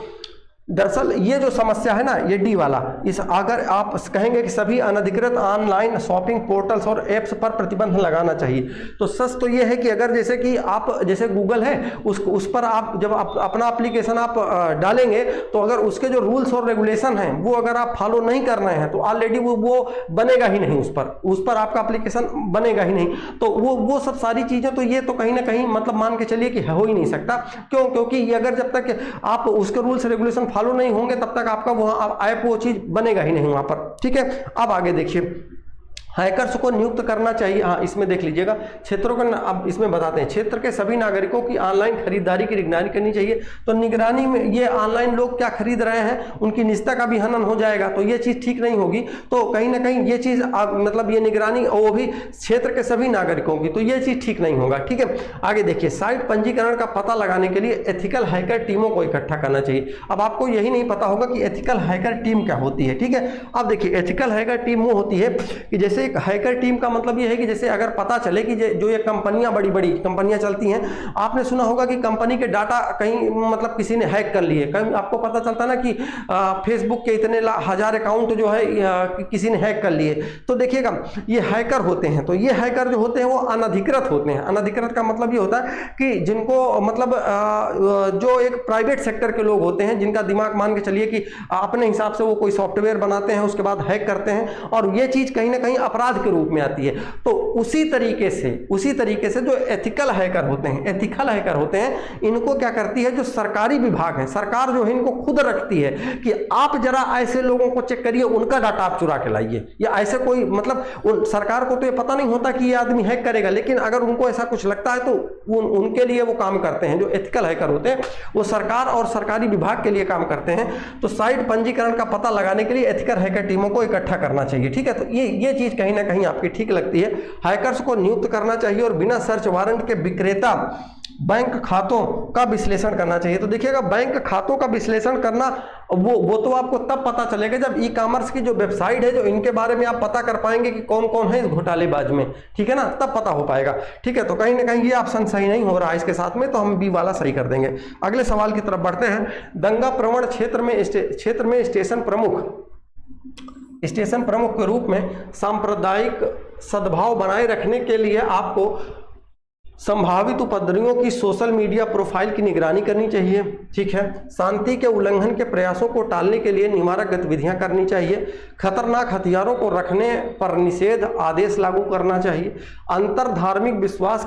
दरअसल ये जो समस्या है ना, ये डी वाला, इस अगर आप कहेंगे कि सभी अनधिकृत ऑनलाइन शॉपिंग पोर्टल्स और ऐप्स पर प्रतिबंध लगाना चाहिए, तो सच तो ये है कि अगर जैसे कि आप जैसे गूगल है उस पर आप जब आप अपना एप्लीकेशन आप डालेंगे, तो अगर उसके जो रूल्स और रेगुलेशन हैं वो अगर आप फॉलो नहीं कर रहे हैं तो ऑलरेडी वो बनेगा ही नहीं, उस पर आपका एप्लीकेशन बनेगा ही नहीं। तो वो सब सारी चीज़ें, तो ये तो कहीं ना कहीं मतलब मान के चलिए कि हो ही नहीं सकता। क्यों? क्योंकि ये अगर जब तक आप उसके रूल्स रेगुलेशन फॉलो नहीं होंगे तब तक आपका वहां ऐप वो चीज बनेगा ही नहीं वहां पर। ठीक है, अब आगे देखिए, हैकर्स को नियुक्त करना चाहिए। हाँ, इसमें देख लीजिएगा क्षेत्रों का, अब इसमें बताते हैं, क्षेत्र के सभी नागरिकों की ऑनलाइन खरीदारी की निगरानी करनी चाहिए। तो निगरानी में ये ऑनलाइन लोग क्या खरीद रहे हैं, उनकी निजता का भी हनन हो जाएगा, तो ये चीज़ ठीक नहीं होगी। तो कहीं ना कहीं ये चीज़ मतलब ये निगरानी, वो भी क्षेत्र के सभी नागरिकों की, तो ये चीज़ ठीक नहीं होगा। ठीक है, आगे देखिए, साइट पंजीकरण का पता लगाने के लिए एथिकल हैकर टीमों को इकट्ठा करना चाहिए। अब आपको यही नहीं पता होगा कि एथिकल हैकर टीम क्या होती है। ठीक है, अब देखिए, एथिकल हैकर टीम वो होती है कि जैसे एक हैकर टीम का मतलब ये है कि जैसे अगर पता चले कि जो ये कंपनियां, बड़ी बड़ी कंपनियां चलती हैं, आपने सुना होगा कि कंपनी के डाटा कहीं मतलब किसी ने हैक कर लिए, कहीं आपको पता चलता ना कि फेसबुक के इतने हजार अकाउंट जो है किसी ने हैक कर लिए। तो देखिएगा, ये हैकर होते हैं, तो ये हैकर जो होते हैं वो अनधिकृत होते हैं। अनधिकृत का मतलब ये होता है कि जिनको मतलब जो एक प्राइवेट सेक्टर के लोग होते हैं, जिनका दिमाग मान के चलिए कि अपने हिसाब से वो कोई सॉफ्टवेयर बनाते हैं, उसके बाद हैक करते हैं, और ये चीज कहीं ना कहीं अपराध के रूप में आती है। तो उसी तरीके से जो एथिकल हैकर होते हैं, एथिकल हैकर होते हैं, इनको क्या करती है, जो सरकारी विभाग है, सरकार जो है इनको खुद रखती है कि आप जरा ऐसे लोगों को चेक करिए, उनका डाटा आप चुरा के लाइए, या ऐसे कोई मतलब सरकार को तो ये पता नहीं होता कि ये आदमी हैक करेगा, लेकिन अगर उनको ऐसा कुछ लगता है तो उनके लिए वो काम करते हैं। जो एथिकल हैकर होते हैं वो सरकार और सरकारी विभाग के लिए काम करते हैं। तो साइट पंजीकरण का पता लगाने के लिए एथिकल हैकर टीमों को इकट्ठा करना चाहिए। ठीक है, तो ये चीज कहीं ना कहीं आपकी ठीक लगती है। हैकर्स को नियुक्त करना चाहिए और बिना सर्च वारंट के विक्रेता बैंक खातों का विश्लेषण करना चाहिए। तो देखिएगा, बैंक खातों का विश्लेषण करना वो तो आपको तब पता चलेगा जब ई कॉमर्स की जो वेबसाइट है, जो इनके बारे में आप पता कर पाएंगे कि कौन कौन है इस घोटालेबाज में। ठीक है ना, तब पता हो पाएगा। ठीक है, तो कहीं ना कहीं ये ऑप्शन सही नहीं हो रहा है इसके साथ में, तो हम बी वाला सही कर देंगे। अगले सवाल की तरफ बढ़ते हैं। दंगा प्रवण क्षेत्र में स्टेशन प्रमुख के रूप में सांप्रदायिक सद्भाव बनाए रखने के लिए आपको संभावित उपद्रवियों की सोशल मीडिया प्रोफाइल की निगरानी करनी चाहिए। ठीक है। शांति के उल्लंघन के प्रयासों को टालने के लिए निवारक गतिविधियां करनी चाहिए। खतरनाक हथियारों को रखने पर निषेध आदेश लागू करना चाहिए। अंतर धार्मिक विश्वास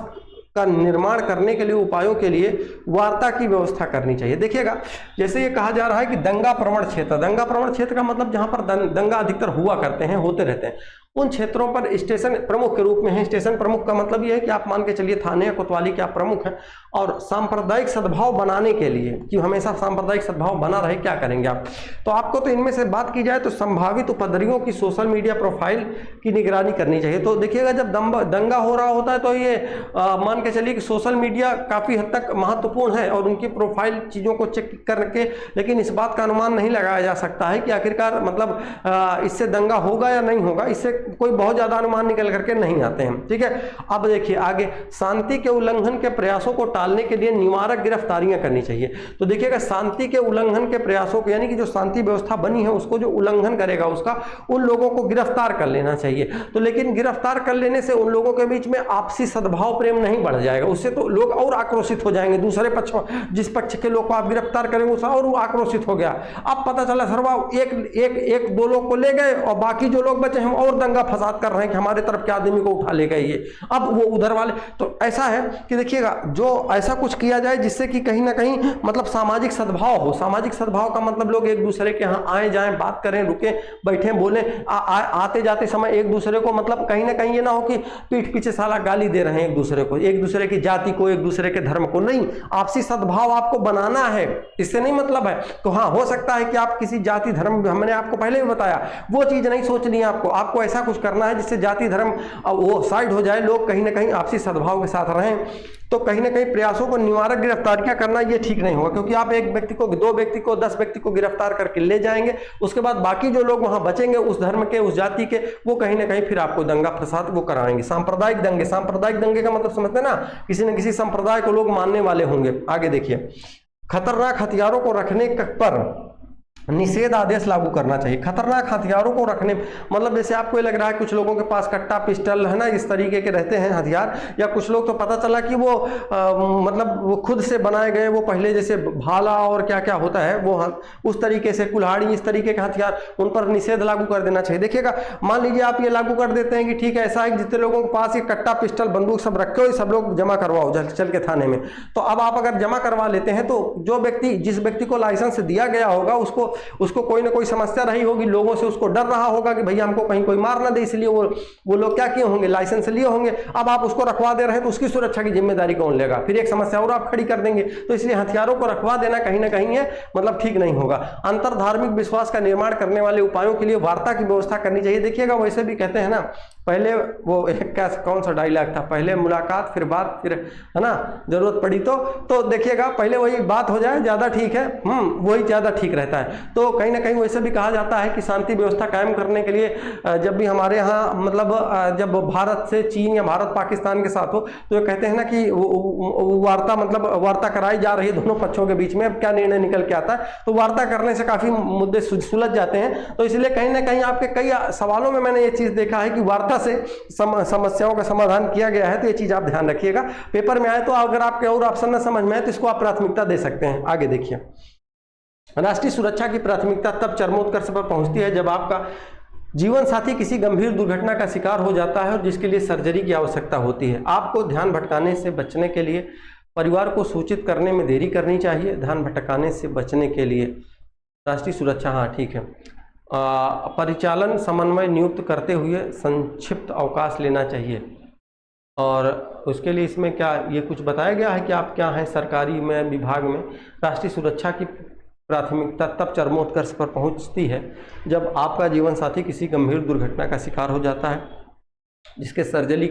का निर्माण करने के लिए उपायों के लिए वार्ता की व्यवस्था करनी चाहिए। देखिएगा, जैसे ये कहा जा रहा है कि दंगा प्रवण क्षेत्र का मतलब जहां पर दंगा अधिकतर हुआ करते हैं, होते रहते हैं, उन क्षेत्रों पर स्टेशन प्रमुख के रूप में है। स्टेशन प्रमुख का मतलब ये है कि आप मान के चलिए थाने या कोतवाली के आप प्रमुख हैं, और सांप्रदायिक सद्भाव बनाने के लिए कि हमेशा सांप्रदायिक सद्भाव बना रहे, क्या करेंगे आप? तो आपको तो इनमें से बात की जाए तो संभावित उपद्रवियों की सोशल मीडिया प्रोफाइल की निगरानी करनी चाहिए। तो देखिएगा, जब दंगा हो रहा होता है तो ये मान के चलिए कि सोशल मीडिया काफ़ी हद तक महत्वपूर्ण है और उनकी प्रोफाइल चीज़ों को चेक करके, लेकिन इस बात का अनुमान नहीं लगाया जा सकता है कि आखिरकार मतलब इससे दंगा होगा या नहीं होगा, इससे कोई बहुत ज़्यादा अनुमान निकल करके नहीं आते हैं। ठीक है। अब देखिए आगे, शांति के उल्लंघन के प्रयासों को टालने के लिए निवारक गिरफ्तारियां करनी चाहिए। तो देखिएगा, शांति के उल्लंघन के प्रयासों को, यानी कि जो शांति व्यवस्था बनी है उसको जो उल्लंघन करेगा उसका, उन लोगों को गिरफ्तार कर लेना चाहिए। तो लेकिन गिरफ्तार कर लेने से उन लोगों के बीच में आपसी सद्भाव प्रेम नहीं बढ़ जाएगा, उससे तो लोग और आक्रोशित हो जाएंगे। दूसरे पक्ष, जिस पक्ष के लोग को आप गिरफ्तार करेंगे उसका और आक्रोशित हो गया। अब पता चला सरवा एक दो लोग को ले गए और बाकी जो लोग बचे हम और दंगा फसाद कर रहे हैं कि हमारे तरफ के आदमी को उठा ले गए ये, अब वो उधर वाले। तो ऐसा है कि देखिएगा, जो ऐसा कुछ किया जाए जिससे कि कहीं ना कहीं मतलब सामाजिक सद्भाव हो। सामाजिक सद्भाव का मतलब लोग एक दूसरे के यहाँ आए जाएं, बात करें, रुके बैठे, बोले, आते जाते समय एक दूसरे को मतलब कहीं ना कहीं ये ना हो कि पीठ पीछे साला गाली दे रहे हैं एक दूसरे को, एक दूसरे की जाति को, एक दूसरे के धर्म को। नहीं, आपसी सद्भाव आपको बनाना है, इससे नहीं मतलब है। तो हाँ, हो सकता है कि आप किसी जाति धर्म, हमने आपको पहले भी बताया, वो चीज नहीं सोचनी है आपको ऐसा कुछ करना है जिससे जाति धर्म वो साइड हो जाए, लोग कहीं ना कहीं आपसी सद्भाव के साथ रहें। तो कहीं ना कहीं प्रयासों को निवारक गिरफ्तारियां करना ये ठीक नहीं होगा, क्योंकि आप एक व्यक्ति को, दो व्यक्ति को, 10 व्यक्ति को गिरफ्तार करके ले जाएंगे, उसके बाद बाकी जो लोग वहां बचेंगे उस धर्म के, उस जाति के, वो कहीं ना कहीं फिर आपको दंगा फसाद वो कराएंगे। सांप्रदायिक दंगे का मतलब समझते हैं ना, किसी न किसी संप्रदाय को लोग मानने वाले होंगे। आगे देखिए, खतरनाक हथियारों को रखने पर निषेध आदेश लागू करना चाहिए। खतरनाक हथियारों को रखने मतलब जैसे आपको ये लग रहा है कुछ लोगों के पास कट्टा, पिस्टल है ना, इस तरीके के रहते हैं हथियार, या कुछ लोग तो पता चला कि वो मतलब वो खुद से बनाए गए, वो पहले जैसे भाला और क्या क्या होता है वो उस तरीके से, कुल्हाड़ी, इस तरीके के हथियार, उन पर निषेध लागू कर देना चाहिए। देखिएगा, मान लीजिए आप ये लागू कर देते हैं कि ठीक है, ऐसा है जितने लोगों के पास ये कट्टा, पिस्टल, बंदूक सब रखे हो, सब लोग जमा करवाओ चल के थाने में। तो अब आप अगर जमा करवा लेते हैं तो जो व्यक्ति, जिस व्यक्ति को लाइसेंस दिया गया होगा उसको कोई ना कोई समस्या रही होगी, लोगों से उसको डर रहा होगा कि भैया हमको कहीं कोई मार ना दे, इसलिए वो लोग क्या किए होंगे, लाइसेंस लिए होंगे। अब आप उसको रखवा दे रहे हैं तो उसकी सुरक्षा की जिम्मेदारी कौन लेगा? फिर एक समस्या और आप खड़ी कर देंगे। तो इसलिए हथियारों को रखवा देना कहीं ना कहीं है मतलब ठीक नहीं होगा। अंतर धार्मिक विश्वास का निर्माण करने वाले उपायों के लिए वार्ता की व्यवस्था करनी चाहिए। देखिएगा, वैसे भी कहते हैं ना, पहले वो क्या कौन सा डायलॉग था, पहले मुलाकात फिर बात, फिर है ना जरूरत पड़ी तो देखिएगा, पहले वही बात हो जाए ज्यादा ठीक है, वही ज्यादा ठीक रहता है। तो कहीं ना कहीं वैसे भी कहा जाता है कि शांति व्यवस्था कायम करने के लिए जब भी हमारे यहाँ मतलब जब भारत से चीन या भारत पाकिस्तान के साथ हो तो ये कहते हैं ना कि वार्ता मतलब वार्ता कराई जा रही है दोनों पक्षों के बीच में, अब क्या निर्णय निकल के आता है, तो वार्ता करने से काफी मुद्दे सुलझ जाते हैं। तो इसलिए कहीं ना कहीं आपके कई सवालों में मैंने ये चीज देखा है कि वार्ता से समस्याओं का समाधान किया गया है। तो ये चीज आप ध्यान रखिएगा, पेपर में आए तो अगर आपके और ऑप्शन न समझ में आए तो इसको आप प्राथमिकता दे सकते हैं। आगे देखिए, राष्ट्रीय सुरक्षा की प्राथमिकता तब चरमोत्कर्ष पर पहुंचती है जब आपका जीवन साथी किसी गंभीर दुर्घटना का शिकार हो जाता है और जिसके लिए सर्जरी की आवश्यकता होती है। आपको ध्यान भटकाने से बचने के लिए परिवार को सूचित करने में देरी करनी चाहिए। ध्यान भटकाने से बचने के लिए राष्ट्रीय सुरक्षा, हाँ ठीक है, परिचालन समन्वय नियुक्त करते हुए संक्षिप्त अवकाश लेना चाहिए। और उसके लिए इसमें क्या ये कुछ बताया गया है कि आप क्या हैं सरकारी में विभाग में। राष्ट्रीय सुरक्षा की प्राथमिकता तब चरमोत्कर्ष पर पहुंचती है जब आपका जीवन साथी किसी गंभीर दुर्घटना का शिकार हो जाता है जिसके सर्जरी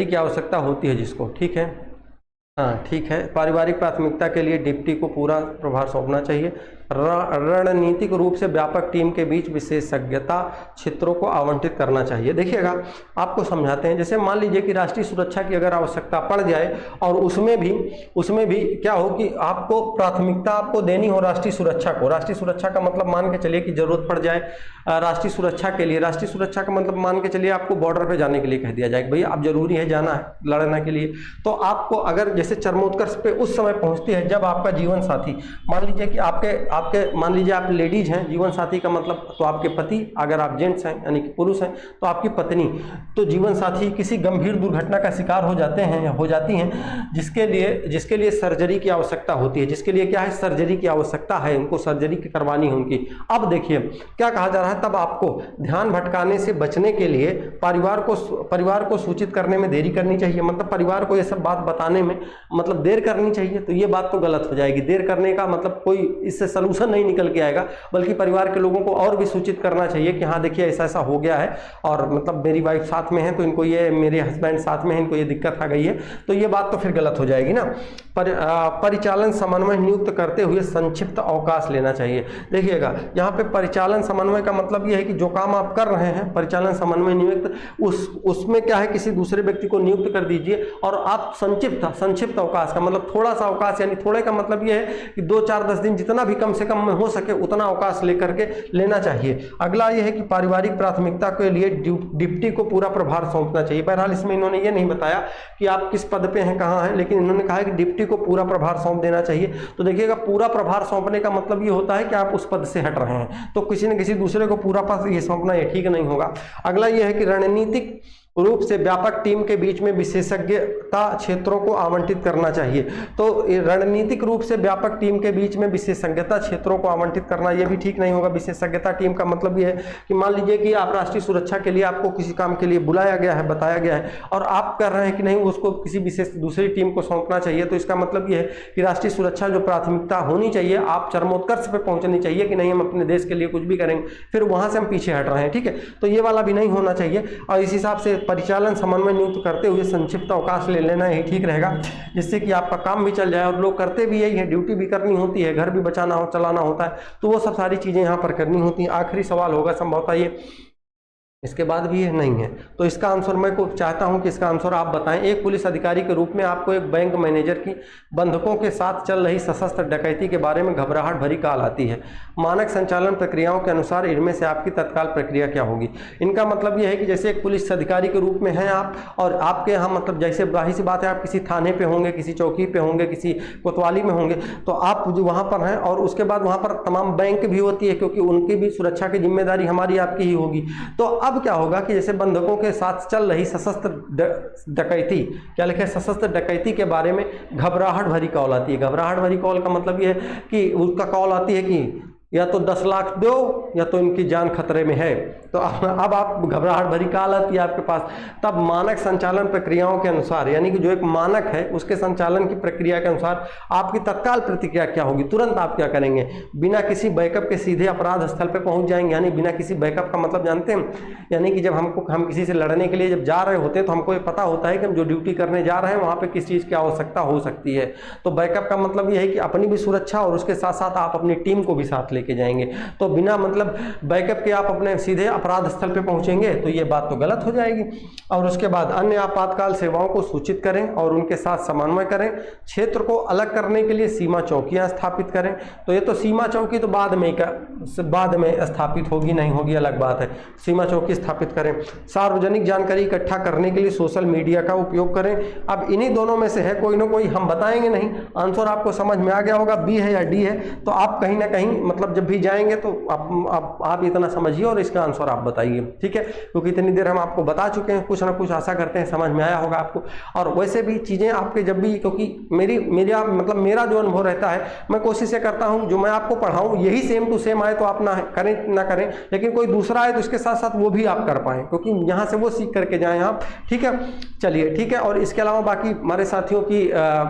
की आवश्यकता होती है जिसको, ठीक है, हाँ ठीक है। पारिवारिक प्राथमिकता के लिए डिप्टी को पूरा प्रभार सौंपना चाहिए। रणनीतिक रूप से व्यापक टीम के बीच विशेषज्ञता क्षेत्रों को आवंटित करना चाहिए। देखिएगा, आपको समझाते हैं। जैसे मान लीजिए कि राष्ट्रीय सुरक्षा की अगर आवश्यकता पड़ जाए और उसमें भी क्या हो कि आपको प्राथमिकता आपको देनी हो राष्ट्रीय सुरक्षा को। राष्ट्रीय सुरक्षा का मतलब मान के चलिए कि जरूरत पड़ जाए राष्ट्रीय सुरक्षा के लिए, राष्ट्रीय सुरक्षा का मतलब मान के चलिए आपको बॉर्डर पे जाने के लिए कह दिया जाए कि भाई अब जरूरी है जाना है लड़ने के लिए, तो आपको अगर जैसे चरमोत्कर्ष पे उस समय पहुंचती है जब आपका जीवन साथी, मान लीजिए कि आपके मान लीजिए आप लेडीज हैं, जीवन साथी का मतलब तो आपके पति, अगर आप जेंट्स हैं यानी कि पुरुष हैं तो आपकी पत्नी, तो जीवन साथी किसी गंभीर दुर्घटना का शिकार हो जाते हैं या हो जाती हैं, जिसके लिए सर्जरी की आवश्यकता होती है, जिसके लिए क्या है सर्जरी की आवश्यकता है, उनको सर्जरी करवानी है उनकी। अब देखिए क्या कहा जा रहा है, तब आपको ध्यान भटकाने से बचने के लिए परिवार को सूचित करने में देरी करनी चाहिए, मतलब परिवार को ये सब बात बताने में मतलब देर करनी चाहिए। तो ये बात तो गलत हो जाएगी। देर करने का मतलब कोई इससे सलूशन नहीं निकल के आएगा, बल्कि परिवार के लोगों को और भी सूचित करना चाहिए कि हाँ देखिए ऐसा ऐसा हो गया है और मतलब मेरी वाइफ साथ में है तो इनको ये, मेरे हस्बैंड साथ में है, इनको ये दिक्कत आ गई है, तो ये बात तो फिर गलत हो जाएगी ना। परिचालन समन्वय नियुक्त करते हुए संक्षिप्त अवकाश लेना चाहिए। देखिएगा यहाँ पे परिचालन समन्वय का मतलब ये है कि जो काम आप कर रहे हैं परिचालन समन्वय नियुक्त उसमें क्या है किसी दूसरे व्यक्ति को नियुक्त कर दीजिए और आप संक्षिप्त अवकाश का मतलब थोड़ा सा अवकाश, यानी थोड़े का मतलब ये है कि 2-4-10 दिन जितना भी कम से कम में हो सके उतना अवकाश लेकर के लेना चाहिए। अगला ये है कि पारिवारिक प्राथमिकता के लिए डिप्टी को पूरा प्रभार सौंपना चाहिए। बहरहाल इसमें इन्होंने ये नहीं बताया कि आप किस पद पे हैं, कहाँ हैं, लेकिन इन्होंने कहा है कि डिप्टी को पूरा प्रभार सौंप देना चाहिए। तो देखिएगा पूरा प्रभार सौंपने का मतलब ये होता है कि आप उस पद से हट रहे हैं, तो किसी न किसी दूसरे को पूरा पद ये सौंपना ये ठीक नहीं होगा। अगला ये है कि रणनीतिक रूप से व्यापक टीम के बीच में विशेषज्ञता क्षेत्रों को आवंटित करना चाहिए। तो रणनीतिक रूप से व्यापक टीम के बीच में विशेषज्ञता क्षेत्रों को आवंटित करना ये भी ठीक नहीं होगा। विशेषज्ञता टीम का मतलब ये है कि मान लीजिए कि आप राष्ट्रीय सुरक्षा के लिए आपको किसी काम के लिए बुलाया गया है, बताया गया है और आप कर रहे हैं कि नहीं उसको किसी विशेष दूसरी टीम को सौंपना चाहिए, तो इसका मतलब ये है कि राष्ट्रीय सुरक्षा जो प्राथमिकता होनी चाहिए, आप चरमोत्कर्ष पे पहुंचनी चाहिए कि नहीं हम अपने देश के लिए कुछ भी करेंगे, फिर वहां से हम पीछे हट रहे हैं, ठीक है, तो ये वाला भी नहीं होना चाहिए। और इस हिसाब से परिचालन समन्वय नियुक्त करते हुए संक्षिप्त अवकाश ले लेना यही ठीक रहेगा, जिससे कि आपका काम भी चल जाए। और लोग करते भी यही है, ड्यूटी भी करनी होती है, घर भी बचाना चलाना होता है, तो वो सब सारी चीज़ें यहाँ पर करनी होती हैं। आखिरी सवाल होगा संभवतः ये, इसके बाद भी ये नहीं है, तो इसका आंसर मैं को चाहता हूं कि इसका आंसर आप बताएं। एक पुलिस अधिकारी के रूप में आपको एक बैंक मैनेजर की बंधकों के साथ चल रही सशस्त्र डकैती के बारे में घबराहट भरी कॉल आती है। मानक संचालन प्रक्रियाओं के अनुसार इनमें से आपकी तत्काल प्रक्रिया क्या होगी। इनका मतलब ये है कि जैसे एक पुलिस अधिकारी के रूप में हैं आप और आपके यहाँ मतलब जैसे जाहिर सी बात है आप किसी थाने पे होंगे, किसी चौकी पे होंगे, किसी कोतवाली में होंगे, तो आप जो वहाँ पर हैं और उसके बाद वहाँ पर तमाम बैंक भी होती है, क्योंकि उनकी भी सुरक्षा की जिम्मेदारी हमारी आपकी ही होगी। तो अब क्या होगा कि जैसे बंधकों के साथ चल रही सशस्त्र डकैती, क्या लिखा है, सशस्त्र डकैती के बारे में घबराहट भरी कॉल आती है। घबराहट भरी कॉल का मतलब ये है कि उसका कॉल आती है कि या तो 10 लाख दो या तो इनकी जान खतरे में है। तो अब आप घबराहट भरी कॉल आती है आपके पास, तब मानक संचालन प्रक्रियाओं के अनुसार, यानी कि जो एक मानक है उसके संचालन की प्रक्रिया के अनुसार आपकी तत्काल प्रतिक्रिया क्या होगी, तुरंत आप क्या करेंगे। बिना किसी बैकअप के सीधे अपराध स्थल पर पहुंच जाएंगे। यानी बिना किसी बैकअप का मतलब जानते हैं, यानी कि जब हम किसी से लड़ने के लिए जब जा रहे होते हैं तो हमको ये पता होता है कि हम जो ड्यूटी करने जा रहे हैं वहाँ पर किस चीज़ की आवश्यकता हो सकती है। तो बैकअप का मतलब ये है कि अपनी भी सुरक्षा और उसके साथ साथ आप अपनी टीम को भी साथ लेके जाएंगे। तो बिना मतलब बैकअप के आप अपने सीधे अपराध स्थल पे पहुंचेंगे तो ये बात तो गलत हो जाएगी। और उसके बाद अन्य आपातकाल सेवाओं को सूचित करें और उनके साथ समन्वय करें। क्षेत्र को अलग करने के लिए सीमा चौकियां स्थापित करें। तो ये तो सीमा चौकी तो बाद में स्थापित होगी नहीं होगी अलग बात है, सीमा चौकी स्थापित करें। सार्वजनिक जानकारी इकट्ठा करने के लिए सोशल मीडिया का उपयोग करें। अब इन्हीं दोनों में से है कोई ना कोई, हम बताएंगे नहीं, आंसर आपको समझ में आ गया होगा, बी है या डी है। तो आप कहीं ना कहीं मतलब जब भी जाएंगे तो आप इतना समझिए और इसका आंसर आप बताइए, ठीक है, क्योंकि इतनी देर हम आपको बता चुके हैं, कुछ ना कुछ आशा करते हैं समझ में आया होगा आपको। और वैसे भी चीज़ें आपके जब भी, क्योंकि मेरा जो अनुभव रहता है, मैं कोशिश ये करता हूँ जो मैं आपको पढ़ाऊँ यही सेम टू सेम आए तो आप ना करें, लेकिन कोई दूसरा आए तो इसके साथ साथ वो भी आप कर पाएँ, क्योंकि यहाँ से वो सीख करके जाएँ आप, ठीक है। चलिए ठीक है। और इसके अलावा बाकी हमारे साथियों की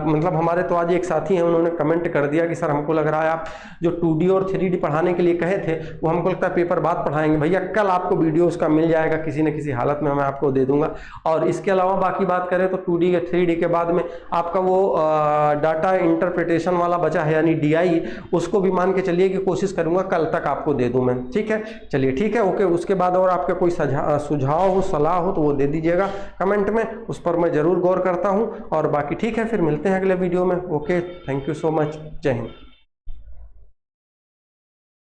मतलब हमारे तो आज एक साथी हैं, उन्होंने कमेंट कर दिया कि सर हमको लग रहा है आप जो 2D और 3D 3D पढ़ाने के लिए कहे थे, वो हमको लगता है पेपर बाद पढ़ाएंगे भैया। कल आपको वीडियो उसका मिल जाएगा, किसी न किसी हालत में मैं आपको दे दूंगा। और इसके अलावा बाकी बात करें तो 2D या 3D के बाद में आपका वो डाटा इंटरप्रिटेशन वाला बचा है, यानी DI, उसको भी मान के चलिए कि कोशिश करूंगा कल तक आपको दे दूं मैं। ठीक है, चलिए ठीक है, ओके। उसके बाद और आपका कोई सुझाव हो, सलाह हो तो वो दे दीजिएगा कमेंट में, उस पर मैं ज़रूर गौर करता हूँ। और बाकी ठीक है, फिर मिलते हैं अगले वीडियो में। Okay, thank you so much, जय हिंद।